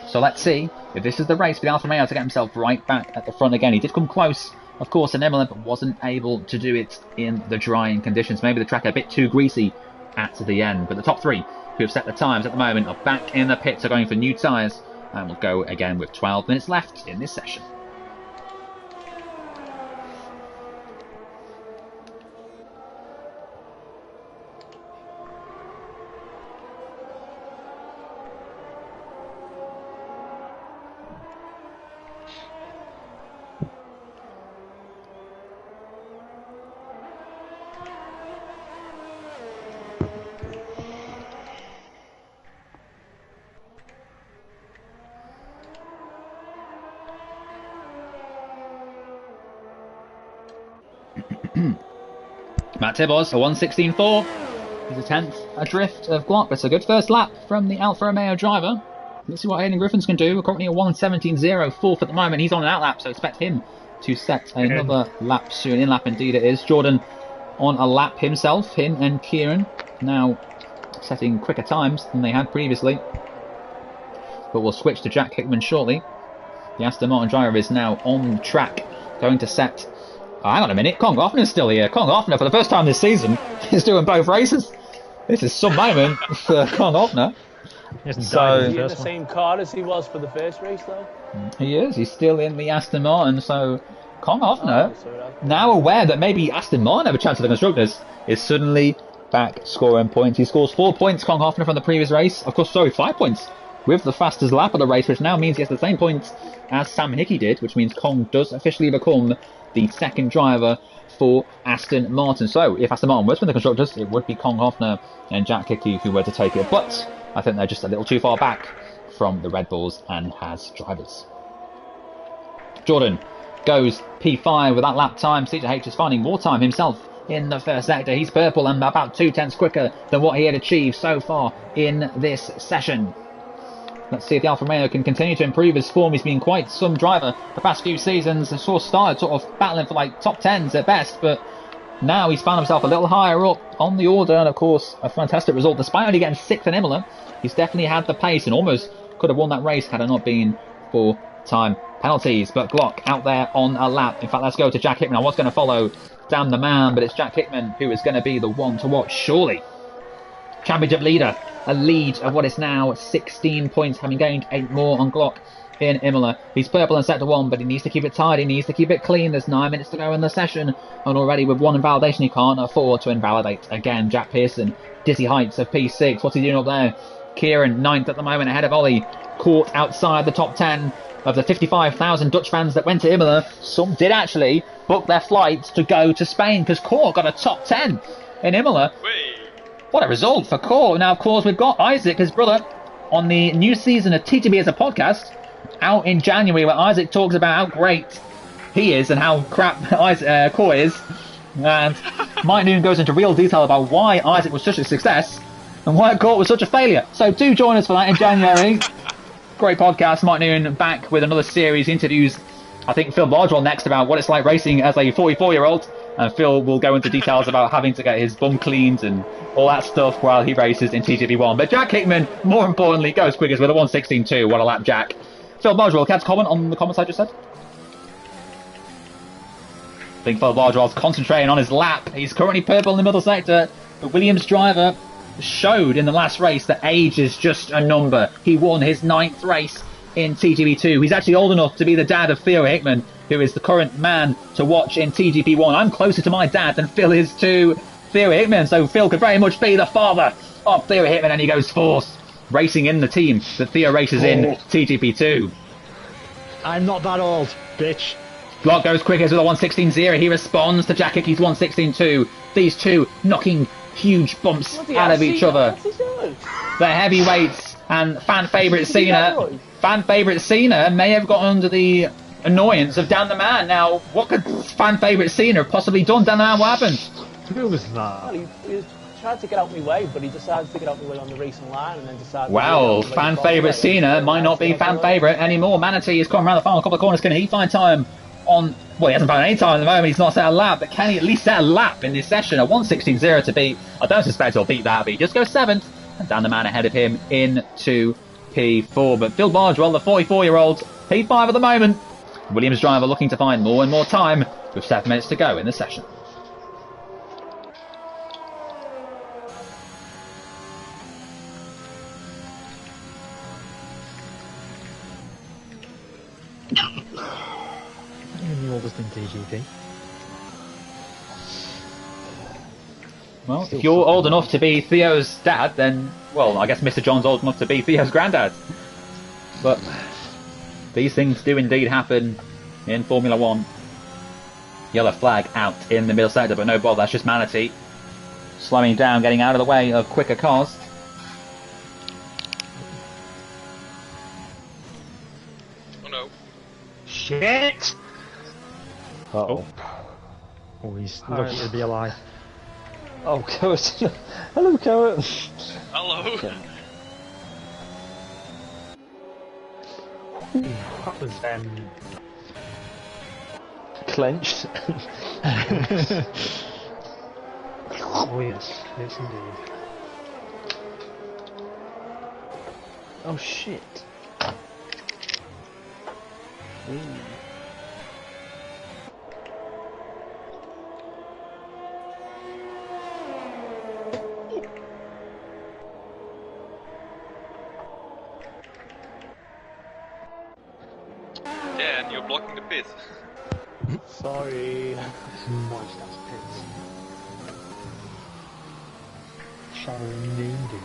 So let's see if this is the race for Alfa Romeo to get himself right back at the front again. He did come close, of course, in Imola, but wasn't able to do it in the drying conditions. Maybe the track a bit too greasy at the end. But the top 3 who have set the times at the moment are back in the pits, are going for new tyres, and will go again with 12 minutes left in this session. Matt Tibbos, a 1:16.4. He's a 10th adrift of Glock. It's a good first lap from the Alfa Romeo driver. Let's see what Aidan Griffins can do. We're currently a 1:17.0, 4th at the moment. He's on an outlap, so expect him to set another lap soon. In lap indeed it is. Jordan on a lap himself. Him and Kieran now setting quicker times than they had previously. But we'll switch to Jack Hickman shortly. The Aston Martin driver is now on track, going to set... Oh, hang on a minute, Kong Hoffner's still here. Kong Hoffner, for the first time this season, is doing both races. This is some moment for Kong Hoffner. Is he in the same car as he was for the first race, though? He is. He's still in the Aston Martin, so Kong Hoffner, now aware that maybe Aston Martin have a chance at the Constructors, is suddenly back scoring points. He scores 4 points, Kong Hoffner, from the previous race. Of course, sorry, 5 points with the fastest lap of the race, which now means he has the same points as Sam Hickey did, which means Kong does officially become the second driver for Aston Martin. So if Aston Martin were to win the Constructors, it would be Kong Hoffner and Jack Hickey who were to take it. But I think they're just a little too far back from the Red Bulls and Haas drivers. Jordan goes P5 with that lap time. CJH is finding more time himself in the first sector. He's purple and about 2/10 quicker than what he had achieved so far in this session. Let's see if the Alfa Romeo can continue to improve his form. He's been quite some driver the past few seasons. He started sort of battling for like top 10s at best, but now he's found himself a little higher up on the order, and of course a fantastic result. Despite only getting 6th in Imola, he's definitely had the pace and almost could have won that race had it not been for time penalties. But Glock out there on a lap. In fact, let's go to Jack Hickman. I was going to follow Dan the man, but it's Jack Hickman who is going to be the one to watch, surely. Championship leader, a lead of what is now 16 points, having gained 8 more on Glock in Imola. He's purple in sector 1, but he needs to keep it tidy, he needs to keep it clean. There's 9 minutes to go in the session, and already with 1 invalidation he can't afford to invalidate again. Jack Pearson, dizzy heights of P6. What's he doing up there? Kieran, 9th at the moment, ahead of Ollie, caught outside the top 10 of the 55,000 Dutch fans that went to Imola. Some did actually book their flights to go to Spain, because Core got a top 10 in Imola. What a result for Core. Now, of course, we've got Isaac, his brother, on the new season of TTB as a podcast, out in January, where Isaac talks about how great he is and how crap Core is. And Mike Noon goes into real detail about why Isaac was such a success. and why it caught was such a failure. So do join us for that in January. Great podcast. Mike Noon back with another series. Interviews, I think, Phil Bardwell next about what it's like racing as a 44-year-old. And Phil will go into details about having to get his bum cleaned and all that stuff while he races in TGP1. But Jack Hickman, more importantly, goes quickest with a 1:16.2. What a lap, Jack. Phil Bardwell, care to comment on the comments I just said? I think Phil Bardwell's concentrating on his lap. He's currently purple in the middle sector. The Williams driver showed in the last race that age is just a number. He won his 9th race in TGP2. He's actually old enough to be the dad of Theo Hickman, who is the current man to watch in TGP1. I'm closer to my dad than Phil is to Theo Hickman, so Phil could very much be the father of Theo Hickman, and he goes fourth, racing in the team that Theo races in TGP2. I'm not that old, bitch. Block goes quickest with a 1:16.0. He responds to Jack Hickey's 1:16.2. These two knocking huge bumps out of each other. The heavyweights and fan favourite Cena. Fan favourite Cena may have got under the annoyance of Dan the Man. Now, what could fan favourite Cena have possibly done? Dan the Man, what happened? Who was that? Well, he tried to get out my way, but he decided to get out my way on the racing line and then decided... Well, fan favourite Cena might not be fan favourite anymore. Manatee is coming around the final couple of corners. Can he find time on... Well, he hasn't found any time at the moment. He's not set a lap, but can he at least set a lap in this session? A 1:16.0 to beat. I don't suspect he'll beat that, but he just goes 7th. And Dan the Man ahead of him into P4. But Phil Bardwell, the 44-year-old, P5 at the moment. Williams driver looking to find more and more time with 7 minutes to go in the session. I'm the oldest in TGP. Well, if you're old enough to be Theo's dad, then, well, I guess Mr. John's old enough to be Theo's granddad. But these things do indeed happen in Formula 1. Yellow flag out in the middle sector, but no bother, that's just Manatee. Slowing down, getting out of the way of quicker cars. Oh no. Shit! Uh-oh. Oh, he's lucky to be alive. Oh, Coet. Hello, Coet. Hello. Yeah. That was, Clenched. oh yes, yes indeed. Oh, shit. Dan, you're blocking the pit. Sorry. Moist as pits. Shall named it.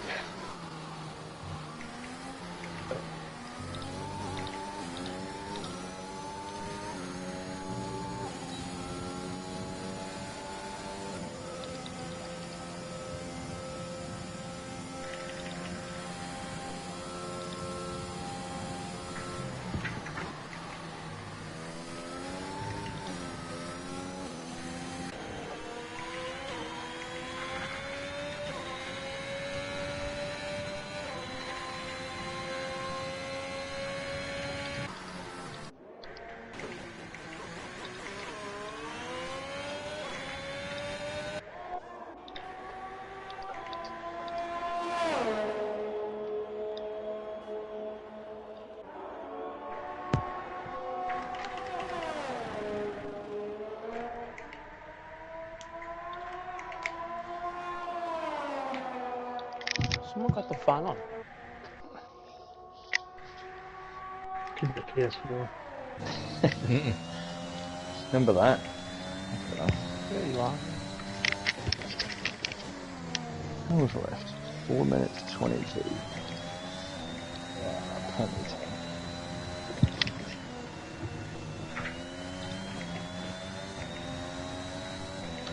Someone got the fan on. Could be PS4. Remember that. There you are. How was left? 4 minutes 22. Yeah, plenty of time.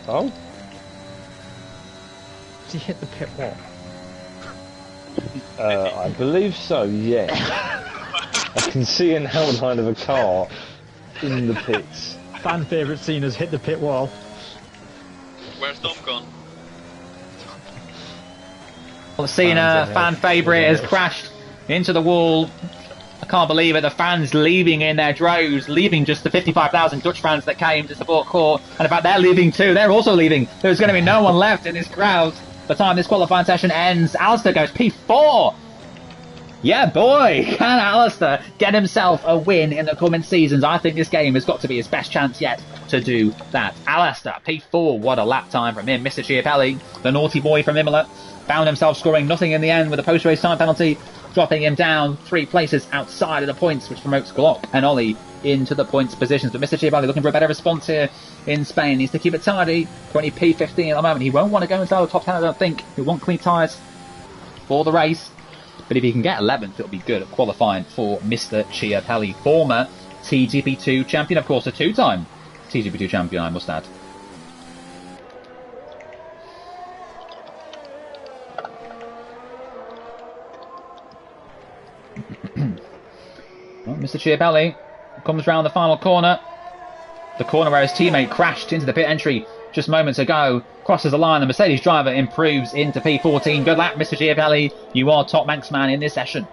Oh? Did he hit the pit wall? I believe so, yes. I can see an outline of a car in the pits. Fan favourite Cena's hit the pit wall. Where's Tom gone? Cena, fan favourite, has crashed into the wall. I can't believe it. The fans leaving in their droves, leaving just the 55,000 Dutch fans that came to support Court. And in fact, they're leaving too. They're also leaving. There's going to be no one left in this crowd by the time this qualifying session ends. Alistair goes P4. Yeah, boy, can Alistair get himself a win in the coming seasons? I think this game has got to be his best chance yet to do that. Alistair, P4, what a lap time from him. Mr. Chiapelli, the naughty boy from Imola, found himself scoring nothing in the end with a post-race time penalty, dropping him down 3 places outside of the points, which promotes Glock and Ollie into the points positions. But Mr. Chiapelli looking for a better response here in Spain. Needs to keep it tidy. Currently P15 at the moment. He won't want to go inside the top 10, I don't think. He'll want clean tyres for the race. But if he can get 11th, it'll be good at qualifying for Mr. Chiapelli, former TGP2 champion, of course, a 2-time TGP2 champion, I must add. Well, Mr. Chiapelli comes round the final corner. The corner where his teammate crashed into the pit entry just moments ago. Crosses the line. The Mercedes driver improves into P14. Good luck, Mr. Chiapelli. You are top Manx man in this session.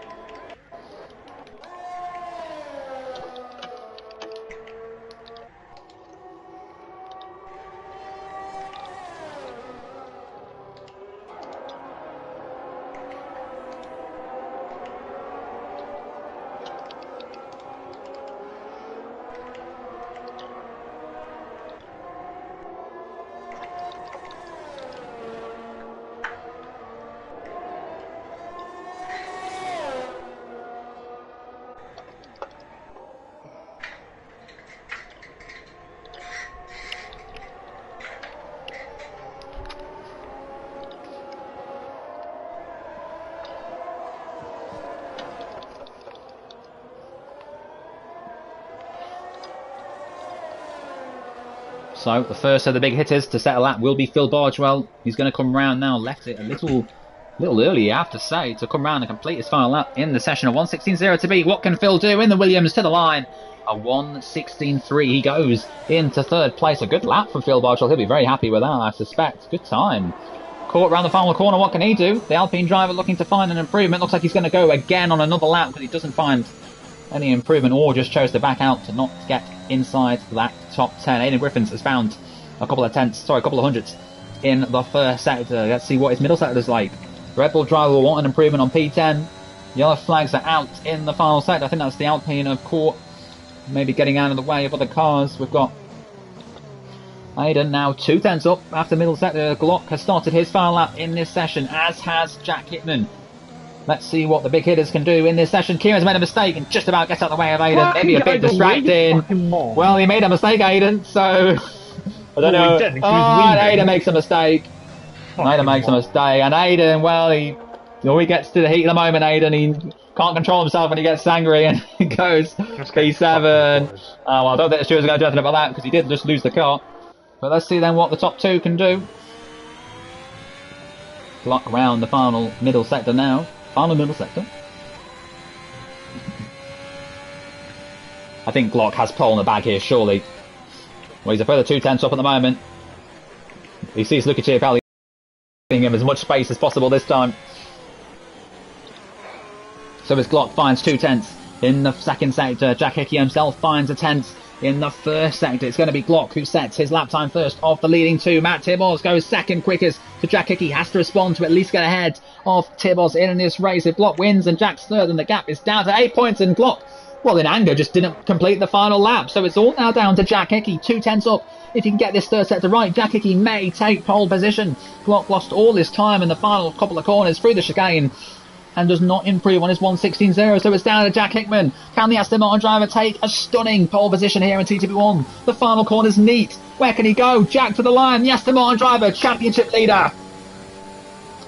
So the first of the big hitters to set a lap will be Phil Bargewell. He's going to come round now. Left it a little early, I have to say, to come round and complete his final lap in the session. A 1:16.0 to beat. What can Phil do in the Williams to the line? A 1:16.3. He goes into third place. A good lap from Phil Bargewell. He'll be very happy with that, I suspect. Good time. Caught round the final corner. What can he do? The Alpine driver looking to find an improvement. Looks like he's going to go again on another lap because he doesn't find any improvement, or just chose to back out to not get inside that top 10. Aidan Griffiths has found a couple of hundredths in the first sector. Let's see what his middle sector is like. Red Bull driver will want an improvement on P10. Yellow flags are out in the final sector. I think that's the Alpine of Court, maybe getting out of the way of other cars. We've got Aidan now 2 tenths up after middle sector. Glock has started his final lap in this session, as has Jack Hickman. Let's see what the big hitters can do in this session. Kieran's made a mistake and just about gets out of the way of Aidan. Maybe a bit distracting. Well, he made a mistake, Aidan, so I don't know. Aidan makes a mistake. Aidan makes a mistake. And Aidan, well, he gets to the heat of the moment, Aidan. He can't control himself when he gets angry and he goes P7. Well, I don't think the stewards are going to do anything about that because he did just lose the car. But let's see then what the top 2 can do. Block around the final middle sector now. Final middle sector. I think Glock has pole in the bag here, surely. Well, he's a further 2 tenths up at the moment. He sees Luca Chiapelli giving him as much space as possible this time. So as Glock finds 2 tenths in the second sector, Jack Hickey himself finds a tenth in the first sector. It's going to be Glock who sets his lap time first of the leading 2. Matt Tibbors goes second quickest, so Jack Hickey has to respond to at least get ahead of Tibbors in this race. If Glock wins and Jack's third, then the gap is down to 8 points, and Glock, well, in anger, just didn't complete the final lap. So it's all now down to Jack Hickey, 2 tenths up. If he can get this third sector right, Jack Hickey may take pole position. Glock lost all his time in the final couple of corners through the chicane and does not improve on his 1:16.0, so it's down to Jack Hickman. Can the Aston Martin driver take a stunning pole position here in TGP1? The final corner's neat. Where can he go? Jack to the line. The Aston Martin driver, championship leader.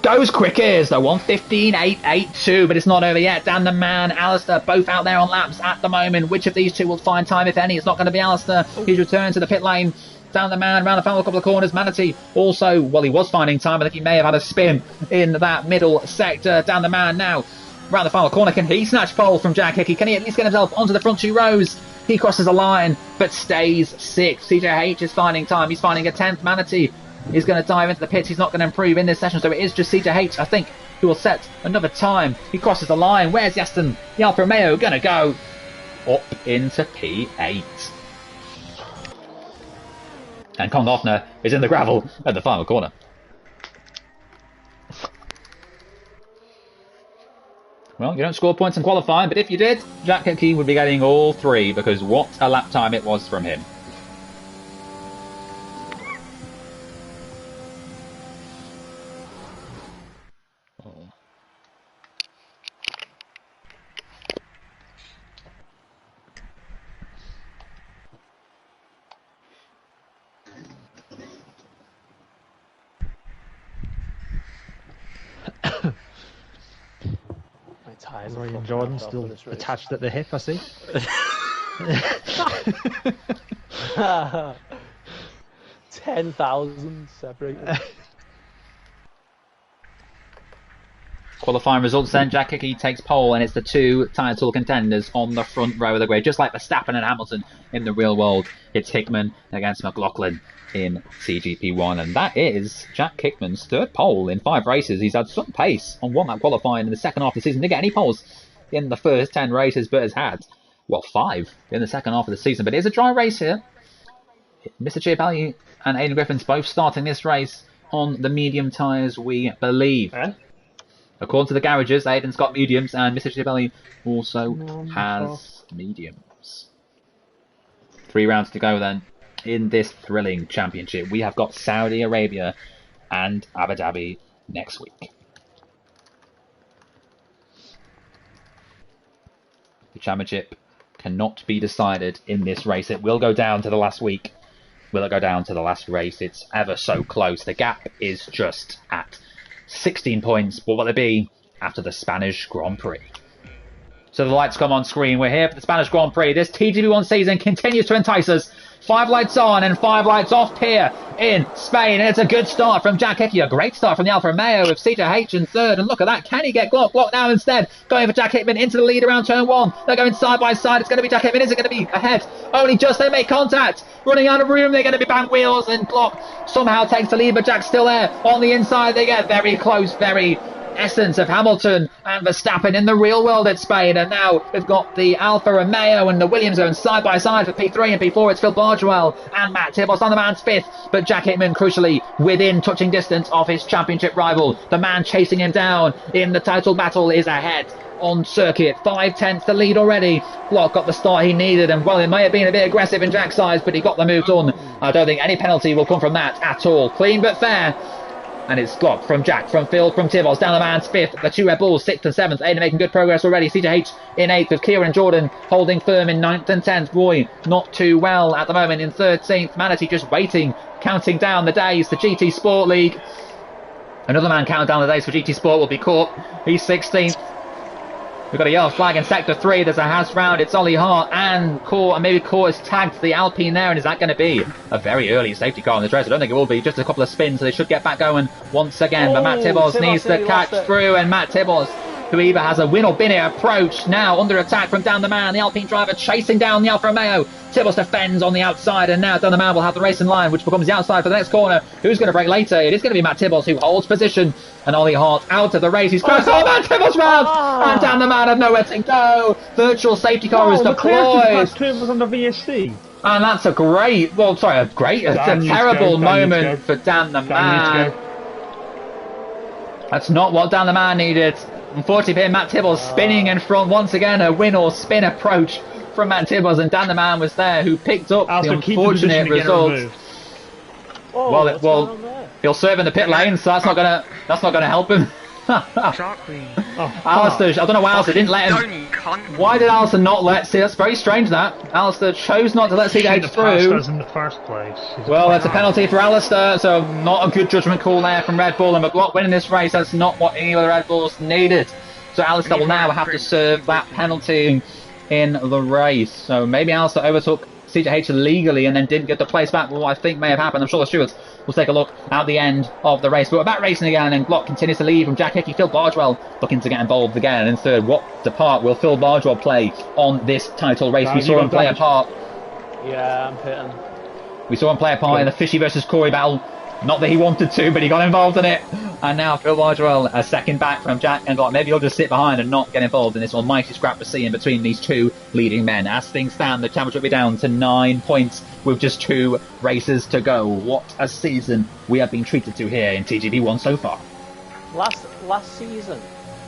Goes quick ears though, 1:15.882, but it's not over yet. Dan the Man, Alistair, both out there on laps at the moment. Which of these two will find time, if any? It's not going to be Alistair. He's returned to the pit lane. Down the Man, round the final couple of corners. Manatee also, well, he was finding time. I think he may have had a spin in that middle sector. Down the Man now, round the final corner. Can he snatch pole from Jack Hickey? Can he at least get himself onto the front 2 rows? He crosses the line, but stays 6th. CJH is finding time. He's finding a 10th. Manatee is going to dive into the pits. He's not going to improve in this session, so it is just CJH, I think, who will set another time. He crosses the line. Where's Yaston? The Alfa Romeo gonna go up into P8. And Kong Hoffner is in the gravel at the final corner. Well, you don't score points in qualifying, but if you did, Jack Hickey would be getting all 3, because what a lap time it was from him. Ryan Jordan still attached at the hip, I see. 10,000 separated. Qualifying results then, Jack Hickey takes pole, and it's the 2 title contenders on the front row of the grid, just like Verstappen and Hamilton in the real world. It's Hickman against McLaughlin in CGP1, and that is Jack Hickman's 3rd pole in 5 races. He's had some pace on one lap qualifying in the second half of the season. Didn't get any poles in the first 10 races, but has had, well, 5 in the second half of the season. But it is a dry race here. Mr. Chiapelli and Aidan Griffins both starting this race on the medium tyres, we believe. According to the garages, Aidan's got mediums, and Mr. Chiapelli also has mediums. 3 rounds to go then in this thrilling championship. We have got Saudi Arabia and Abu Dhabi next week. The championship cannot be decided in this race. It will go down to the last week. Will it go down to the last race? It's ever so close. The gap is just at 16 points. What will it be after the Spanish Grand Prix? So the lights come on screen. We're here for the Spanish Grand Prix. This TGP1 season continues to entice us. 5 lights on and 5 lights off here in Spain. And it's a good start from Jack Hickey. A great start from the Alfa Romeo with CJ in 3rd. And look at that. Can he get Glock? Glock now instead. Going for Jack Hickman into the lead around turn 1. They're going side by side. It's going to be Jack Hickman. Is it going to be ahead? Only just they make contact. Running out of room. They're going to be bank wheels. And Glock somehow takes the lead. But Jack's still there. On the inside, they get very close. Very essence of Hamilton and Verstappen in the real world at Spain. And now we've got the Alfa Romeo and the Williams going side by side for P3 and P4. It's Phil Bardwell and Matt Tibos on the man's 5th, but Jack Hickman crucially within touching distance of his championship rival. The man chasing him down in the title battle is ahead on circuit. 5/10 the lead already. Glock got the start he needed, and well, it may have been a bit aggressive in Jack's eyes, but he got the move done. I don't think any penalty will come from that at all. Clean but fair. And it's Glock from Jack, from Phil, from Tibos, down the man's 5th. The 2 Red Bulls, 6th and 7th. Aidan making good progress already. CJH in 8th, with Kieran Jordan holding firm in 9th and 10th. Roy not too well at the moment in 13th. Manatee just waiting, counting down the days to GT Sport League. Another man counting down the days for GT Sport will be caught. He's 16th. We've got a yellow flag in Sector 3. There's a house round. It's Ollie Hart and Core. And maybe Core has tagged the Alpine there. And is that going to be a very early safety car in this race? I don't think it will be. Just a couple of spins, so they should get back going once again. But Matt Tibos needs to catch through. And Matt Tibos, who either has a win or bin it approach, now under attack from Dan the Man. The Alpine driver chasing down the Alfa Romeo. Tibos defends on the outside, and now Dan the Man will have the racing line, which becomes the outside for the next corner. Who's going to break later? It is going to be Matt Tibos who holds position, and Ollie Hart out of the race. He's close. Oh, Matt Tibos round, and Dan the Man have nowhere to go. Virtual safety car is deployed. Was on the VSC. And that's a terrible moment for Dan the Man. That's not what Dan the Man needed. Unfortunately, Matt Tibos spinning in front once again. A win or spin approach from Matt Tibos, and Dan the Man was there who picked up the unfortunate result. Well, he'll serve in the pit lane, so that's not gonna help him. Exactly. Alistair, I don't know why Alistair didn't let him. Why did Alistair not let? See, that's very strange. That Alistair chose not to let CJ through. In the first place. Well, that's a penalty for Alistair, so not a good judgment call there from Red Bull, and McLaughlin winning this race. That's not what any of the Red Bulls needed. So Alistair will now have to serve that penalty in the race. So maybe Alistair overtook CJH illegally and then didn't get the place back. Well, I think may have happened. I'm sure the stewards will take a look at the end of the race. But we're back racing again, and Glock continues to lead from Jack Hickey. Phil Bardwell looking to get involved again in 3rd. What part will Phil Bardwell play on this title race? We saw him play a part. Yeah, I'm pitting. We saw him play a part in the Fishy versus Corey battle. Not that he wanted to, but he got involved in it. And now Phil Bardwell, a second back from Jack and Glock. Maybe he'll just sit behind and not get involved in this almighty scrap we're seeing between these two leading men. As things stand, the championship will be down to 9 points with just 2 races to go. What a season we have been treated to here in TGP1 so far. Last season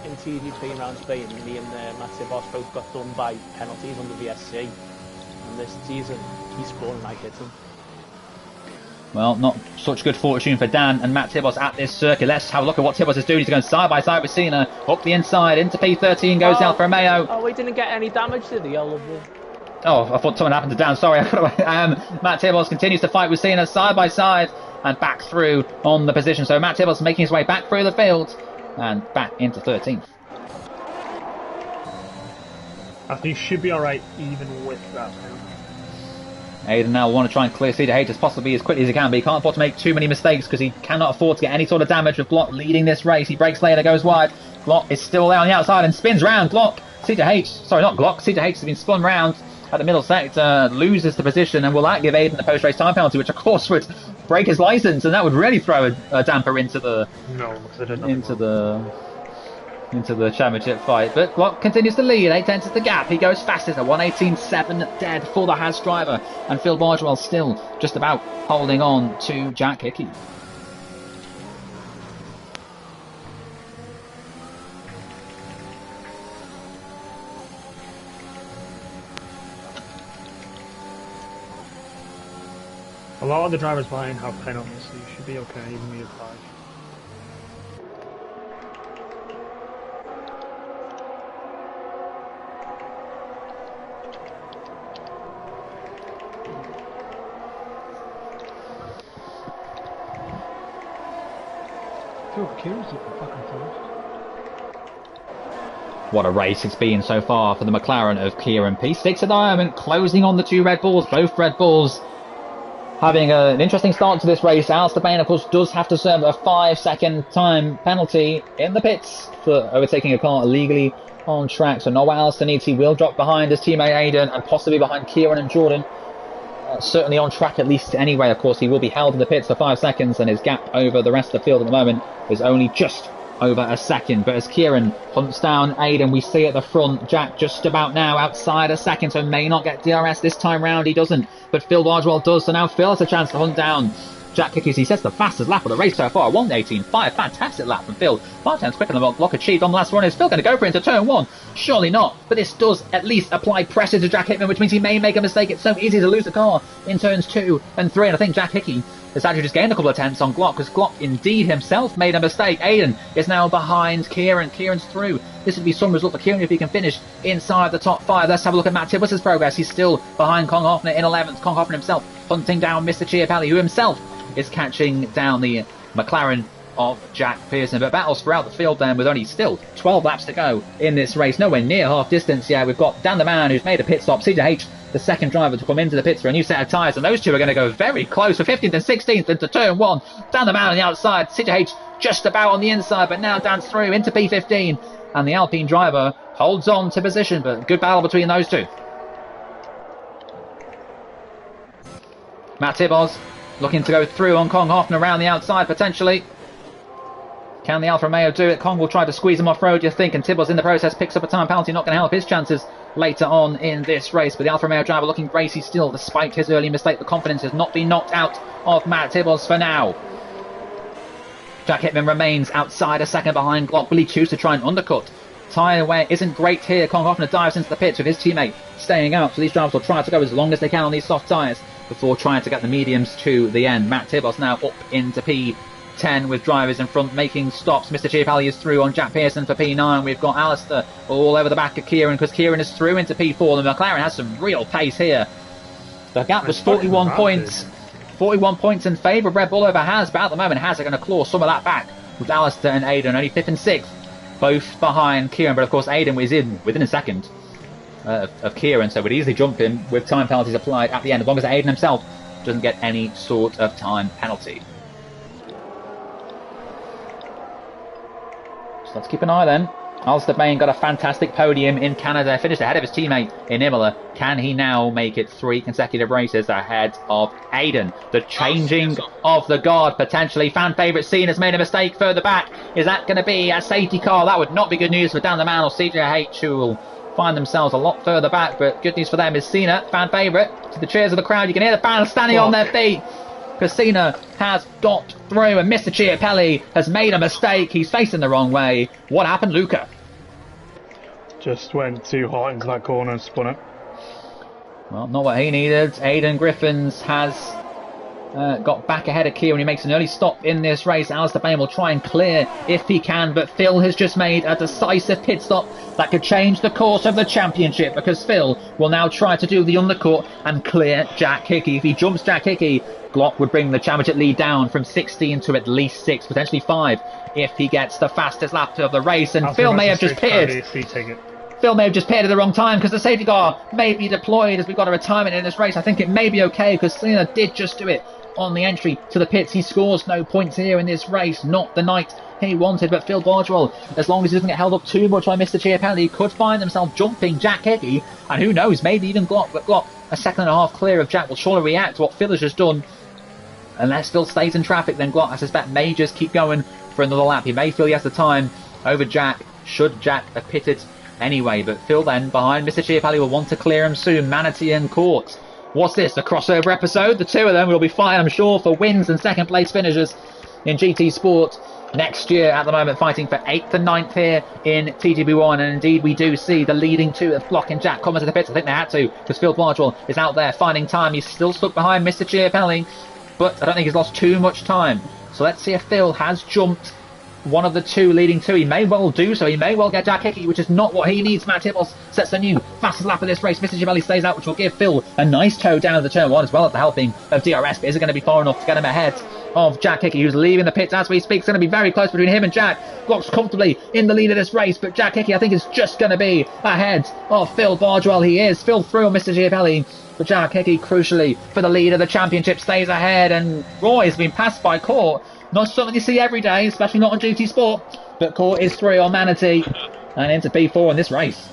in TGP around Spain, me and Matthew Boss both got done by penalties under VSC. And this season, he's scoring and I hit him. Well, not such good fortune for Dan and Matt Tibbos at this circuit. Let's have a look at what Tibbos is doing. He's going side by side with Cena. Up the inside, into P13 goes Alfa Romeo. Oh, we didn't get any damage, did he? Oh, I thought something happened to Dan. Sorry. Matt Tibbos continues to fight with Cena side by side and back through on the position. So Matt Tibbos making his way back through the field and back into 13th. I think he should be alright even with that. Aiden now will want to try and clear CDH as possibly as quickly as he can, but he can't afford to make too many mistakes because he cannot afford to get any sort of damage with Glock leading this race. He breaks later, goes wide. Glock is still there on the outside and spins round. CDH has been spun round at the middle sector, loses the position, and will that give Aiden the post-race time penalty, which of course would break his license, and that would really throw a damper into the championship fight. But Glock continues to lead, 8/10 is the gap. He goes fastest at 1:18.7 dead for the Haas driver, and Phil Bardwell still just about holding on to Jack Hickey. A lot of the drivers behind have penalties, so you should be okay even with your 5. What a race it's been so far for the McLaren of Kieran. P6 at the moment, closing on the 2 Red Bulls, both Red Bulls having an interesting start to this race. Alistair Bain, of course, does have to serve a 5-second time penalty in the pits for overtaking a car illegally on track. So Noah Alistair needs, he will drop behind his teammate Aiden and possibly behind Kieran and Jordan. Certainly on track at least anyway. Of course, he will be held in the pits for 5 seconds, and his gap over the rest of the field at the moment is only just over a second. But as Kieran hunts down Aiden, we see at the front Jack just about now outside a second, so may not get DRS this time round. He doesn't, but Phil Bardwell does, so now Phil has a chance to hunt down Jack Hickey. He sets the fastest lap of the race so far, 1:18.5. Fantastic lap from Phil. 5 times quicker than what Block achieved on the last run. Is Phil going to go for it into turn 1? Surely not. But this does at least apply pressure to Jack Hickman, which means he may make a mistake. It's so easy to lose the car in turns 2 and 3. And I think Jack Hickey has actually just gained a couple of attempts on Glock, because Glock indeed himself made a mistake. Aiden is now behind Kieran. Kieran's through. This would be some result for Kieran if he can finish inside the top 5. Let's have a look at Matt Tibbs' progress. He's still behind Kong Hoffner in 11th. Kong Hoffner himself hunting down Mr. Chiapelli, who himself is catching down the McLaren of Jack Pearson. But battles throughout the field then, with only still 12 laps to go in this race. Nowhere near half distance yet. We've got Dan the Man, who's made a pit stop. CJH, the second driver to come into the pits for a new set of tyres. And those two are going to go very close for 15th and 16th into turn 1. Dan the Man on the outside. CJH just about on the inside, but now Dan's through into P15. And the Alpine driver holds on to position. But good battle between those two. Matt Tibbs looking to go through on Kong Hoffman around the outside potentially. Can the Alfa Romeo do it? Kong will try to squeeze him off-road, you think, and Tibbs in the process picks up a time penalty, not going to help his chances later on in this race. But the Alfa Romeo driver looking racy still, despite his early mistake. The confidence has not been knocked out of Matt Tibbs for now. Jack Hickman remains outside a second behind Glock. Will he choose to try and undercut? Tyre wear isn't great here. Kong Hoffman dives into the pits with his teammate staying out, so these drivers will try to go as long as they can on these soft tyres before trying to get the mediums to the end. Matt Tibbs now up into P10 with drivers in front making stops. Mr. Chiapelli is through on Jack Pearson for P9. We've got Alistair all over the back of Kieran, because Kieran is through into P4. The McLaren has some real pace here. The gap was 41 points. 41 points in favour of Red Bull over Haas, but at the moment Haas are going to claw some of that back with Alistair and Aiden, only 5th and 6th, both behind Kieran. But of course Aiden was in within a second of Kieran, so would easily jump him with time penalties applied at the end, as long as Aiden himself doesn't get any sort of time penalty. So let's keep an eye then Alistair Bain got a fantastic podium in Canada, finished ahead of his teammate in Imola. Can he now make it 3 consecutive races ahead of Aiden? The changing of the guard, potentially. Fan favourite Cena has made a mistake further back. Is that going to be a safety car? That would not be good news for Dan the Man or CJH, who will find themselves a lot further back. But good news for them is Cena, fan favourite. To the cheers of the crowd, you can hear the fans standing on their feet. Because Cena has got through and Mr. Chiapelli has made a mistake. He's facing the wrong way. What happened, Luca? Just went too hot into that corner and spun it. Well, not what he needed. Aidan Griffins has got back ahead of Kia when he makes an early stop in this race. Alistair Bain will try and clear if he can, but Phil has just made a decisive pit stop that could change the course of the championship, because Phil will now try to do the undercut and clear Jack Hickey. If he jumps Jack Hickey, Glock would bring the championship lead down from 16 to at least 6, potentially 5, if he gets the fastest lap of the race. And Phil may have just pitted. Phil may have just pitted at the wrong time, because the safety car may be deployed as we've got a retirement in this race. I think it may be okay, because Cena did just do it on the entry to the pits. He scores no points here in this race, not the night he wanted. But Phil Bardwell, as long as he doesn't get held up too much by Mr. Chiapelli, could find himself jumping Jack Hickey, and who knows, maybe even Glock. But Glock, a second and a half clear of Jack, will surely react to what Phil has just done. Unless Phil stays in traffic, then Glock, I suspect, may just keep going for another lap. He may feel he has the time over Jack, should Jack have pitted anyway. But Phil then, behind Mr. Chiapelli, will want to clear him soon. Manatee and Court. What's this, a crossover episode? The two of them will be fighting, I'm sure, for wins and second place finishes in GT Sport next year. At the moment, fighting for 8th and 9th here in TGB1. And indeed, we do see the leading two of Glock and Jack come into the pits. I think they had to, because Phil Bardwell is out there finding time. He's still stuck behind Mr. Chiapelli, but I don't think he's lost too much time. So let's see if Phil has jumped one of the two leading two. He may well do so. He may well get Jack Hickey, which is not what he needs. Matt Tibbles sets the new fastest lap of this race. Mr. Chiapelli stays out, which will give Phil a nice toe down the turn one, as well as the helping of DRS. But is it going to be far enough to get him ahead of Jack Hickey, who's leaving the pits as we speak? It's going to be very close between him and Jack. Glock's comfortably in the lead of this race, but Jack Hickey, I think, is just going to be ahead of Phil Bardwell. He is. Phil through on Mr. Chiapelli, but Jack Hickey, crucially for the lead of the championship, stays ahead. And Roy has been passed by Court. Not something you see every day, especially not on GT Sport. But Court is through on Manatee and into P4 in this race.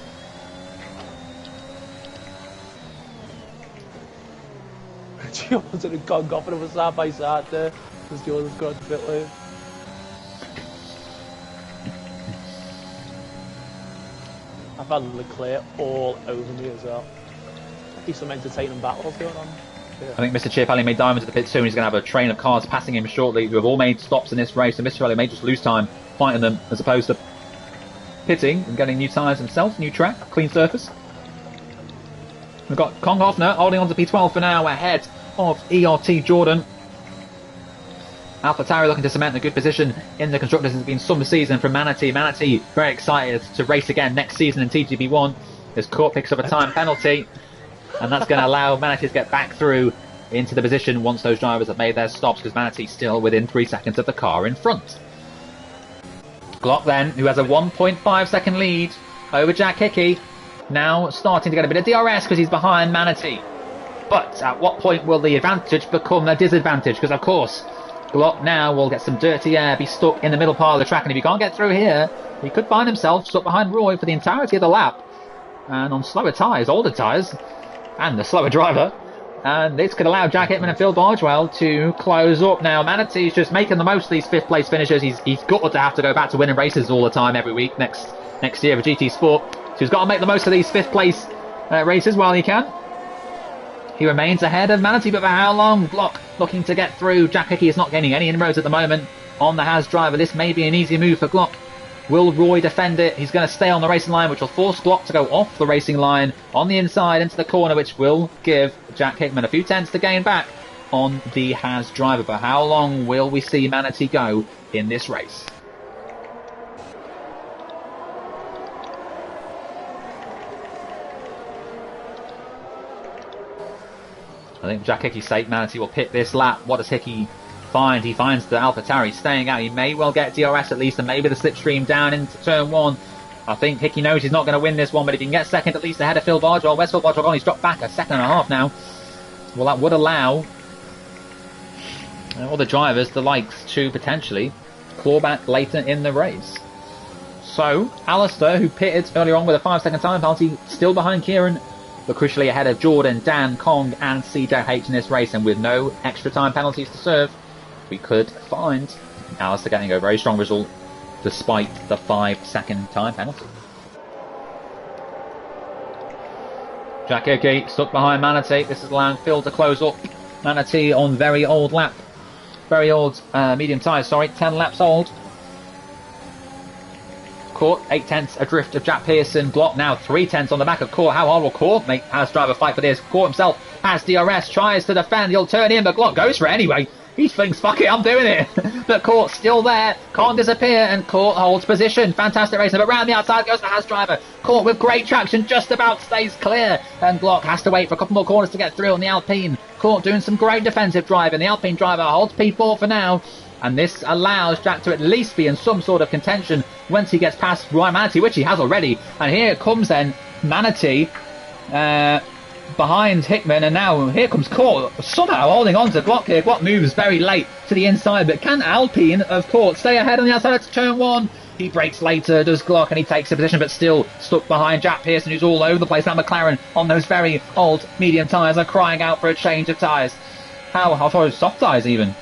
Jordan's had gone off and it was side by side there, because Jordan's got a bit late. I've had Leclerc all over me as well. I think some entertaining battles going on. Yeah. I think Mr. Chiapelli may dive into the pit soon. He's going to have a train of cars passing him shortly, who have all made stops in this race. And Mr. Chiapelli may just lose time fighting them, as opposed to pitting and getting new tyres himself, new track, clean surface. We've got Kong Hoffner holding on to P12 for now, ahead of ERT Jordan. AlphaTauri looking to cement a good position in the constructors. It's been some season from Manatee. Manatee very excited to race again next season in TGB1 as Court picks up a time penalty, and that's going to allow Manatee to get back through into the position once those drivers have made their stops, because Manatee still within 3 seconds of the car in front. Glock then, who has a 1.5 second lead over Jack Hickey, now starting to get a bit of DRS because he's behind Manatee. But at what point will the advantage become a disadvantage? Because of course Glock now will get some dirty air, be stuck in the middle part of the track, and if he can't get through here, he could find himself stuck behind Roy for the entirety of the lap, and on slower tyres, older tyres, and the slower driver. And this could allow Jack Hickman and Phil Bardwell to close up. Now, Manatee's just making the most of these 5th place finishes. He's got to have to go back to winning races all the time, every week, next year for GT Sport. So he's got to make the most of these 5th place races while he can. He remains ahead of Manatee, but for how long? Glock looking to get through. Jack Hickey is not gaining any inroads at the moment on the Haas driver. This may be an easy move for Glock. Will Roy defend it? He's going to stay on the racing line, which will force Glock to go off the racing line on the inside into the corner, which will give Jack Hickman a few tenths to gain back on the Haas driver. But how long will we see Manatee go in this race? I think Jack Hickey's sake, Manatee will pit this lap. What does Hickey find? He finds the AlphaTauri staying out. He may well get DRS at least, and maybe the slipstream down into turn 1. I think Hickey knows he's not going to win this one, but if he can get second at least ahead of Phil Bardwell. Where's Phil Bardwell gone? He's dropped back a second and a half now. Well, that would allow all the drivers, the likes, to potentially claw back later in the race. So, Alistair, who pitted earlier on with a 5-second time penalty, still behind Kieran, but crucially ahead of Jordan, Dan, Kong and CJH in this race, and with no extra time penalties to serve, we could find Alistair getting a very strong result despite the 5-second time penalty. Jack Hickey stuck behind Manatee. This is allowing Phil to close up. Manatee on very old medium tyres, 10 laps old. Court 8/10 adrift of Jack Pearson. Glock now 3/10 on the back of Court. How hard will Court make Has driver fight for this? Court himself has DRS, tries to defend, he'll turn in, but Glock goes for it anyway. He thinks, fuck it, I'm doing it. But Court's still there, can't disappear, and Court holds position. Fantastic racing, but round the outside goes the Has driver. Court with great traction, just about stays clear, and Glock has to wait for a couple more corners to get through on the Alpine. Court doing some great defensive driving. The Alpine driver holds P4 for now, and this allows Jack to at least be in some sort of contention once he gets past Ryan Manatee, which he has already. And here comes then Manatee behind Hickman, and now here comes Court, somehow holding on to Glock here. Glock moves very late to the inside, but can Alpine of Court stay ahead on the outside of turn 1? He breaks later, does Glock, and he takes a position, but still stuck behind Jack Pearson, who's all over the place. Now McLaren on those very old medium tyres are crying out for a change of tyres. How far is soft tyres even?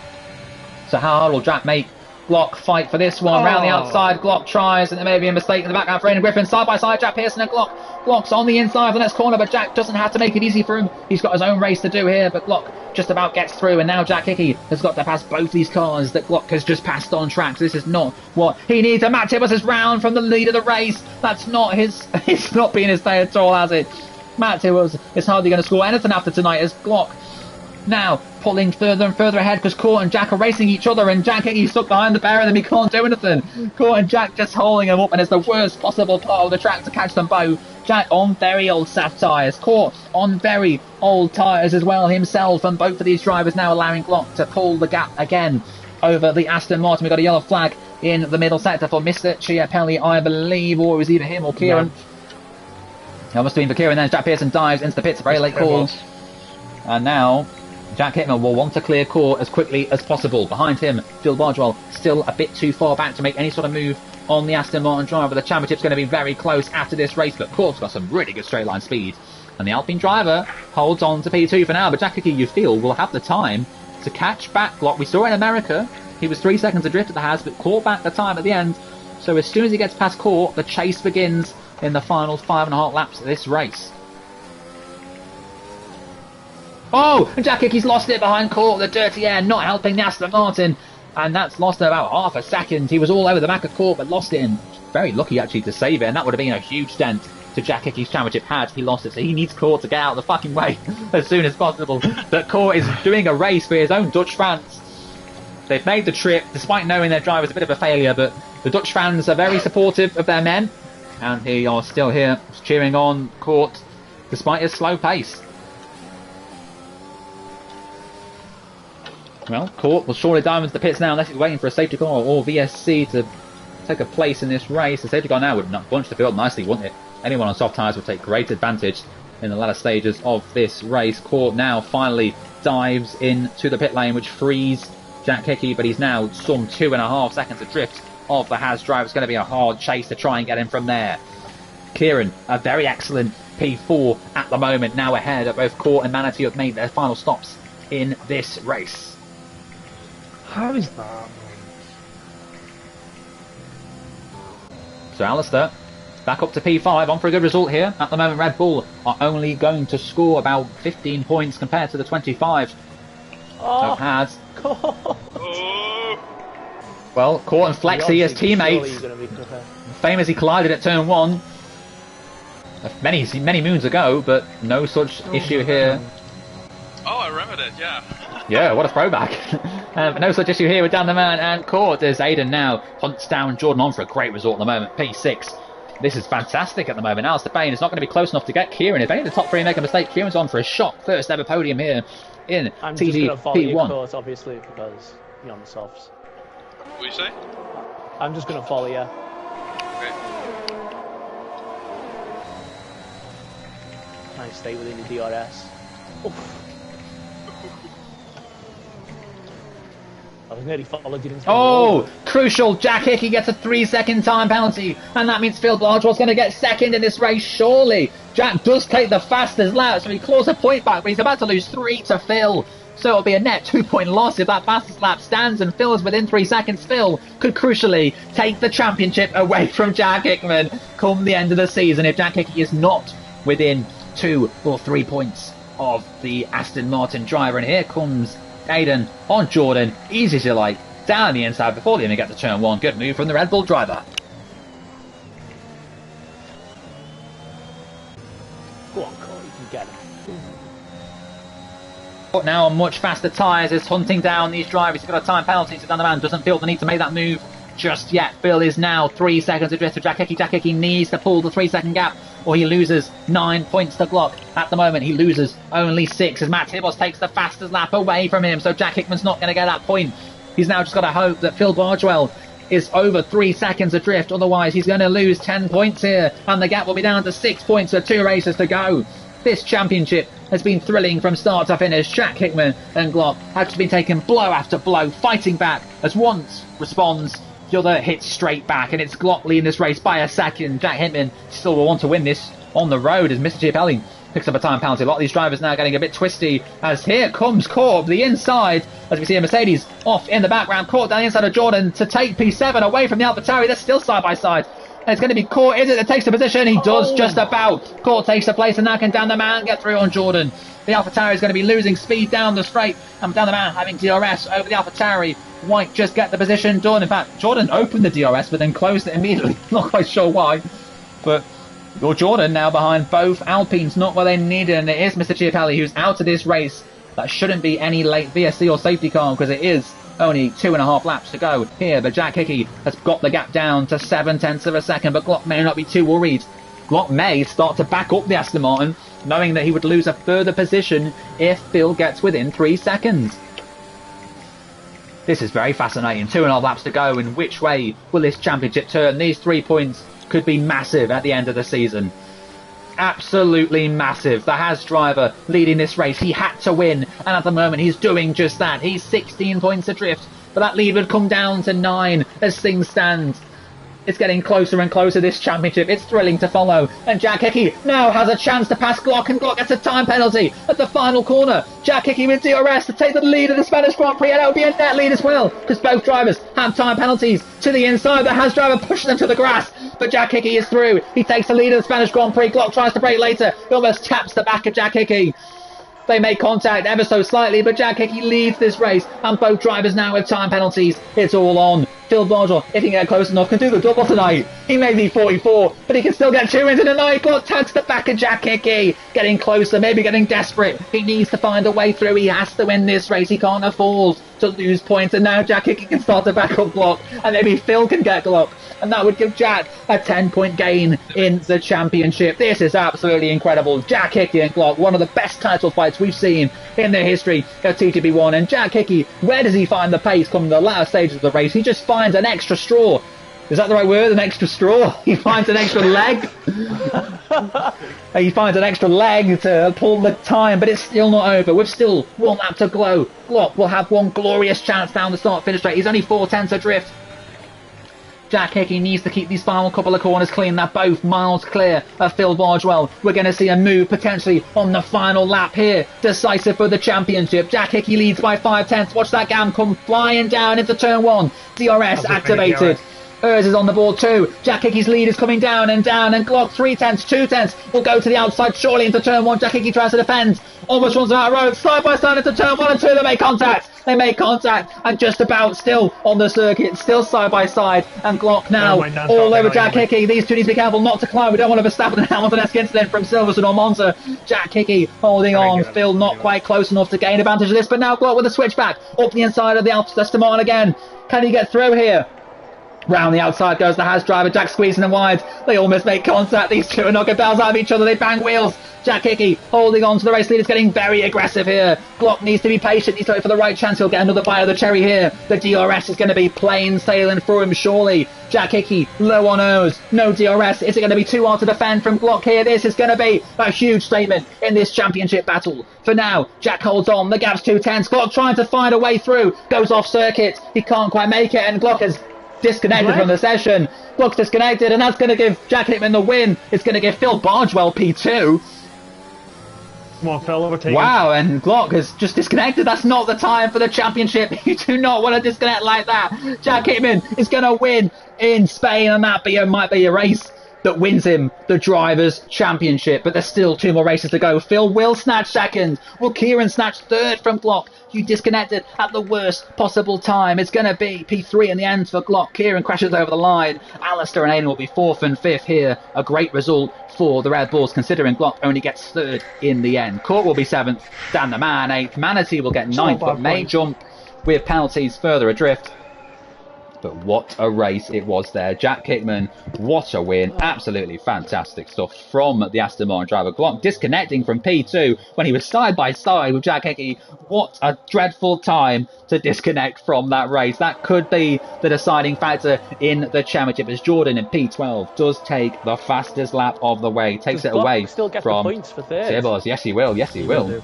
So how hard will Jack make Glock fight for this one? Round the outside, Glock tries, and there may be a mistake in the background for Aidan Griffin. Side by side, Jack Pearson and Glock. Glock's on the inside of the next corner, but Jack doesn't have to make it easy for him. He's got his own race to do here, but Glock just about gets through, and now Jack Hickey has got to pass both these cars that Glock has just passed on track. So this is not what he needs. And Matt Tibbers is round from the lead of the race. That's not his, it's not been his day at all, has it? Matt Tibbers is hardly going to score anything after tonight as Glock now pulling further and further ahead because Court and Jack are racing each other, and Jack Hickey's stuck behind the barrier and he can't do anything. Court and Jack just holding him up, and it's the worst possible part of the track to catch them both. Jack on very old soft tyres, Court on very old tyres as well himself, and both of these drivers now allowing Glock to pull the gap again over the Aston Martin. We've got a yellow flag in the middle sector for Mr. Chiapelli, I believe, or it was either him or Kieran. No. That must have been for Kieran. Then Jack Pearson dives into the pits, a very late call. And now Jack Hickman will want to clear Court as quickly as possible. Behind him, Phil Bardwell still a bit too far back to make any sort of move on the Aston Martin driver. The championship's going to be very close after this race, but Court's got some really good straight line speed. And the Alpine driver holds on to P2 for now, but Jack Hickey, you feel, will have the time to catch back Glock. We saw in America, he was 3 seconds adrift at the Has, but caught back the time at the end. So as soon as he gets past Court, the chase begins in the final 5.5 laps of this race. Oh, and Jack Hickey's lost it behind Court. The dirty air not helping the Aston Martin, and that's lost about half a second. He was all over the back of Court, but lost it, and very lucky actually to save it, and that would have been a huge dent to Jack Hickey's championship had he lost it. So he needs Court to get out of the fucking way as soon as possible. But Court is doing a race for his own Dutch fans. They've made the trip, despite knowing their driver's a bit of a failure, but the Dutch fans are very supportive of their men, and they are still here cheering on Court despite his slow pace. Well, Court will surely dive into the pits now unless he's waiting for a safety car or VSC to take a place in this race. The safety car now would bunch the field nicely, wouldn't it? Anyone on soft tyres would take great advantage in the latter stages of this race. Court now finally dives into the pit lane, which frees Jack Hickey, but he's now some 2.5 seconds adrift of the Has driver. It's going to be a hard chase to try and get him from there. Kieran, a very excellent P4 at the moment, now ahead of both Court and Manatee, who have made their final stops in this race. How is that? So Alistair back up to P5, on for a good result here. At the moment, Red Bull are only going to score about 15 points compared to the 25 of Has. Well, Court and Flexi as teammates famously collided at turn 1 many moons ago, but no such issue here. Oh, I remember that, yeah. Yeah, what a throwback. No such issue here with Dan the Man and Court as Aidan now hunts down Jordan on for a great result at the moment. P6. This is fantastic at the moment. Alistair Bain is not going to be close enough to get Kieran. If any of the top three make a mistake, Kieran's on for a shock first ever podium here in I'm just going to follow you, TG1. Court, obviously, because you're on the softs. What do you say? I'm just going to follow you. Okay. Try and stay within the DRS. Oof. I was nearly followed you into the Oh, wall. crucial. Jack Hickey gets a 3-second time penalty, and that means Phil Bardwell's going to get second in this race, surely. Jack does take the fastest lap, so he claws a point back, but he's about to lose 3 to Phil. So it'll be a net 2-point loss if that fastest lap stands, and Phil is within 3 seconds. Phil could crucially take the championship away from Jack Hickman come the end of the season if Jack Hickey is not within 2 or 3 points of the Aston Martin driver. And here comes Aiden on Jordan, easy as you like, down the inside before they even get to turn 1. Good move from the Red Bull driver. Go on, Cole, you can get him. But now on much faster tyres is hunting down these drivers. He's got a time penalty, so down the man doesn't feel the need to make that move just yet. Phil is now 3 seconds adrift of Jack Hickey. Jack Hickey needs to pull the 3-second gap, or he loses 9 points to Glock. At the moment, he loses only 6 as Matt Tibos takes the fastest lap away from him. So Jack Hickman's not going to get that point. He's now just got to hope that Phil Bardwell is over 3 seconds adrift. Otherwise, he's going to lose 10 points here, and the gap will be down to 6 points with 2 races to go. This championship has been thrilling from start to finish. Jack Hickman and Glock have just been taking blow after blow, fighting back as one responds, the other hits straight back, and it's Glock leading this race by a second. Jack Hickman still will want to win this on the road as Mr. Chiapelli picks up a time penalty. A lot of these drivers now getting a bit twisty as here comes Corb, the inside, as we see a Mercedes off in the background, caught down the inside of Jordan to take P7 away from the AlphaTauri. They're still side by side. And it's going to be Court, is it, that takes the position? He does just about. Court takes the place, and now can down the man get through on Jordan. The AlphaTauri is going to be losing speed down the straight, and down the man having DRS over the AlphaTauri. White just get the position done. In fact, Jordan opened the DRS but then closed it immediately. Not quite sure why, but Jordan now behind both Alpines, not where they needed, and it is Mr. Chiapelli who's out of this race. That shouldn't be any late VSC or safety car because it is only 2.5 laps to go here, but Jack Hickey has got the gap down to 7/10 of a second, but Glock may not be too worried. Glock may start to back up the Aston Martin, knowing that he would lose a further position if Phil gets within 3 seconds. This is very fascinating. 2.5 laps to go, and which way will this championship turn? These 3 points could be massive at the end of the season. Absolutely massive. The Haas driver leading this race. He had to win, and at the moment he's doing just that. He's 16 points adrift, but that lead would come down to 9 as things stand. It's getting closer and closer, this championship. It's thrilling to follow. And Jack Hickey now has a chance to pass Glock, and Glock gets a time penalty at the final corner. Jack Hickey with DRS to take the lead of the Spanish Grand Prix, and that would be a net lead as well, because both drivers have time penalties to the inside. The Haas driver pushes them to the grass, but Jack Hickey is through. He takes the lead of the Spanish Grand Prix. Glock tries to brake later. He almost taps the back of Jack Hickey. They make contact ever so slightly, but Jack Hickey leads this race, and both drivers now with time penalties. It's all on. Phil Bardwell, if he can get close enough, can do the double tonight. He may be 44, but he can still get 2 into the night. Glock tags the back of Jack Hickey, getting closer, maybe getting desperate. He needs to find a way through. He has to win this race. He can't afford to lose points, and now Jack Hickey can start to back up Glock, and maybe Phil can get Glock, and that would give Jack a 10-point gain in the championship. This is absolutely incredible. Jack Hickey and Glock, one of the best title fights we've seen in the history of TTB1. And Jack Hickey, where does he find the pace coming to the latter stages of the race? He just finds an extra straw. Is that the right word? An extra straw? He finds an extra leg. He finds an extra leg to pull the time, but it's still not over. We've still 1 lap to go. Glock will have one glorious chance down the start-finish straight. He's only 4/10 adrift. Jack Hickey needs to keep these final couple of corners clean. They're both miles clear of Phil Bardwell. We're going to see a move potentially on the final lap here, decisive for the championship. Jack Hickey leads by 5/10. Watch that gam come flying down into turn 1. DRS activated. Urs is on the board too. Jack Hickey's lead is coming down, and Glock 3/10, 2/10 will go to the outside surely into turn 1. Jack Hickey tries to defend, almost runs out of road, side by side into turn 1 and 2. They make contact, and just about still on the circuit, still side by side, and Glock now all over Jack Hickey. These two need to be careful not to collide. We don't want a Verstappen and Hamilton-esque incident from Silverstone or Monza. Jack Hickey holding on. Phil not quite close enough to gain advantage of this, but now Glock with a switchback up the inside of the Aston Martin again. Can he get through here? Round the outside goes the Haas driver, Jack squeezing them wide. They almost make contact. These two are knocking bells out of each other. They bang wheels. Jack Hickey holding on to the race lead. Is getting very aggressive here. Glock needs to be patient. Needs to wait for the right chance. He'll get another bite of the cherry here. The DRS is going to be plain sailing through him, surely. Jack Hickey low on O's. No DRS. Is it going to be too hard to defend from Glock here? This is going to be a huge statement in this championship battle. For now, Jack holds on. The gap's 2 tenths. Glock trying to find a way through. Goes off circuit. He can't quite make it, and Glock has disconnected from the session. Glock's disconnected, and that's going to give Jack Hickman the win. It's going to give Phil Bargewell P2. Come on, Phil, overtake. Wow, and Glock has just disconnected. That's not the time for the championship. You do not want to disconnect like that. Jack Hickman is going to win in Spain, and that might be a race that wins him the Drivers' Championship. But there's still 2 more races to go. Phil will snatch second. Will Kieran snatch third from Glock? You disconnected at the worst possible time. It's going to be P3 in the end for Glock. Kieran crashes over the line. Alistair and Aiden will be 4th and 5th here. A great result for the Red Bulls, considering Glock only gets 3rd in the end. Court will be 7th. Dan the Man 8th. Manatee will get 9th, but may jump with penalties further adrift. But what a race it was there. Jack Hickman, what a win. Absolutely fantastic stuff from the Aston Martin driver. Glock disconnecting from P2 when he was side by side with Jack Hickey. What a dreadful time to disconnect from that race. That could be the deciding factor in the championship, as Jordan in P12 does take the fastest lap of the way. Takes it away still get from the points for third. Tibbers. Yes, he will. Yes, he will.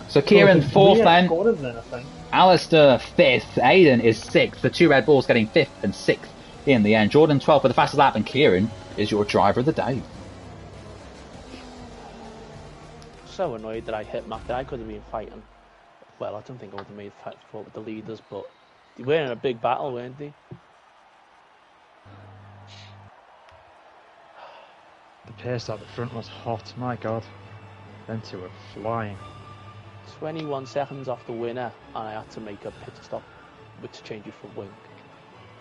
So Kieran 4th then. Alistair 5th, Aiden is 6th, the 2 Red Bulls getting 5th and 6th in the end. Jordan 12th for the fastest lap, and Kieran is your driver of the day. So annoyed that I hit Matt. I could have been fighting. Well, I don't think I would have made fight with the leaders, but they were in a big battle, weren't they? The pace at the front was hot, my god. Them 2 were flying. 21 seconds off the winner, and I had to make a pit stop to change it for wing.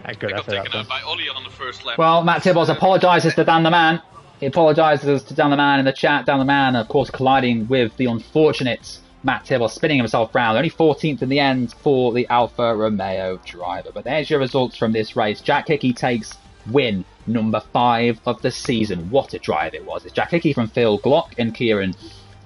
Good got effort. taken out by Ollie on the first lap. Well, Matt Tibbs apologises to Dan the Man. He apologises to Dan the Man in the chat. Dan the Man, of course, colliding with the unfortunate Matt Tibbs, spinning himself round. Only 14th in the end for the Alfa Romeo driver. But there's your results from this race. Jack Hickey takes win number 5 of the season. What a drive it was. It's Jack Hickey from Phil, Glock and Kieran.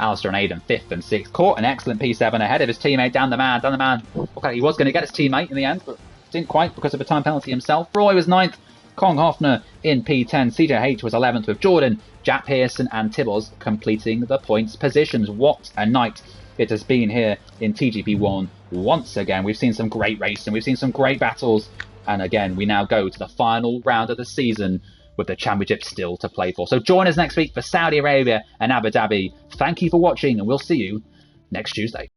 Alistair and Aiden 5th and 6th. Caught an excellent P7 ahead of his teammate Dan the Man. Dan the Man, okay, he was going to get his teammate in the end, but didn't quite because of a time penalty himself. Roy was 9th. Kong Hoffner in P10. CJH was 11th with Jordan, Jack Pearson and Tibbs completing the points positions. What a night it has been here in TGP1 once again. We've seen some great racing. We've seen some great battles. And again, we now go to the final round of the season, with the championship still to play for. So join us next week for Saudi Arabia and Abu Dhabi. Thank you for watching, and we'll see you next Tuesday.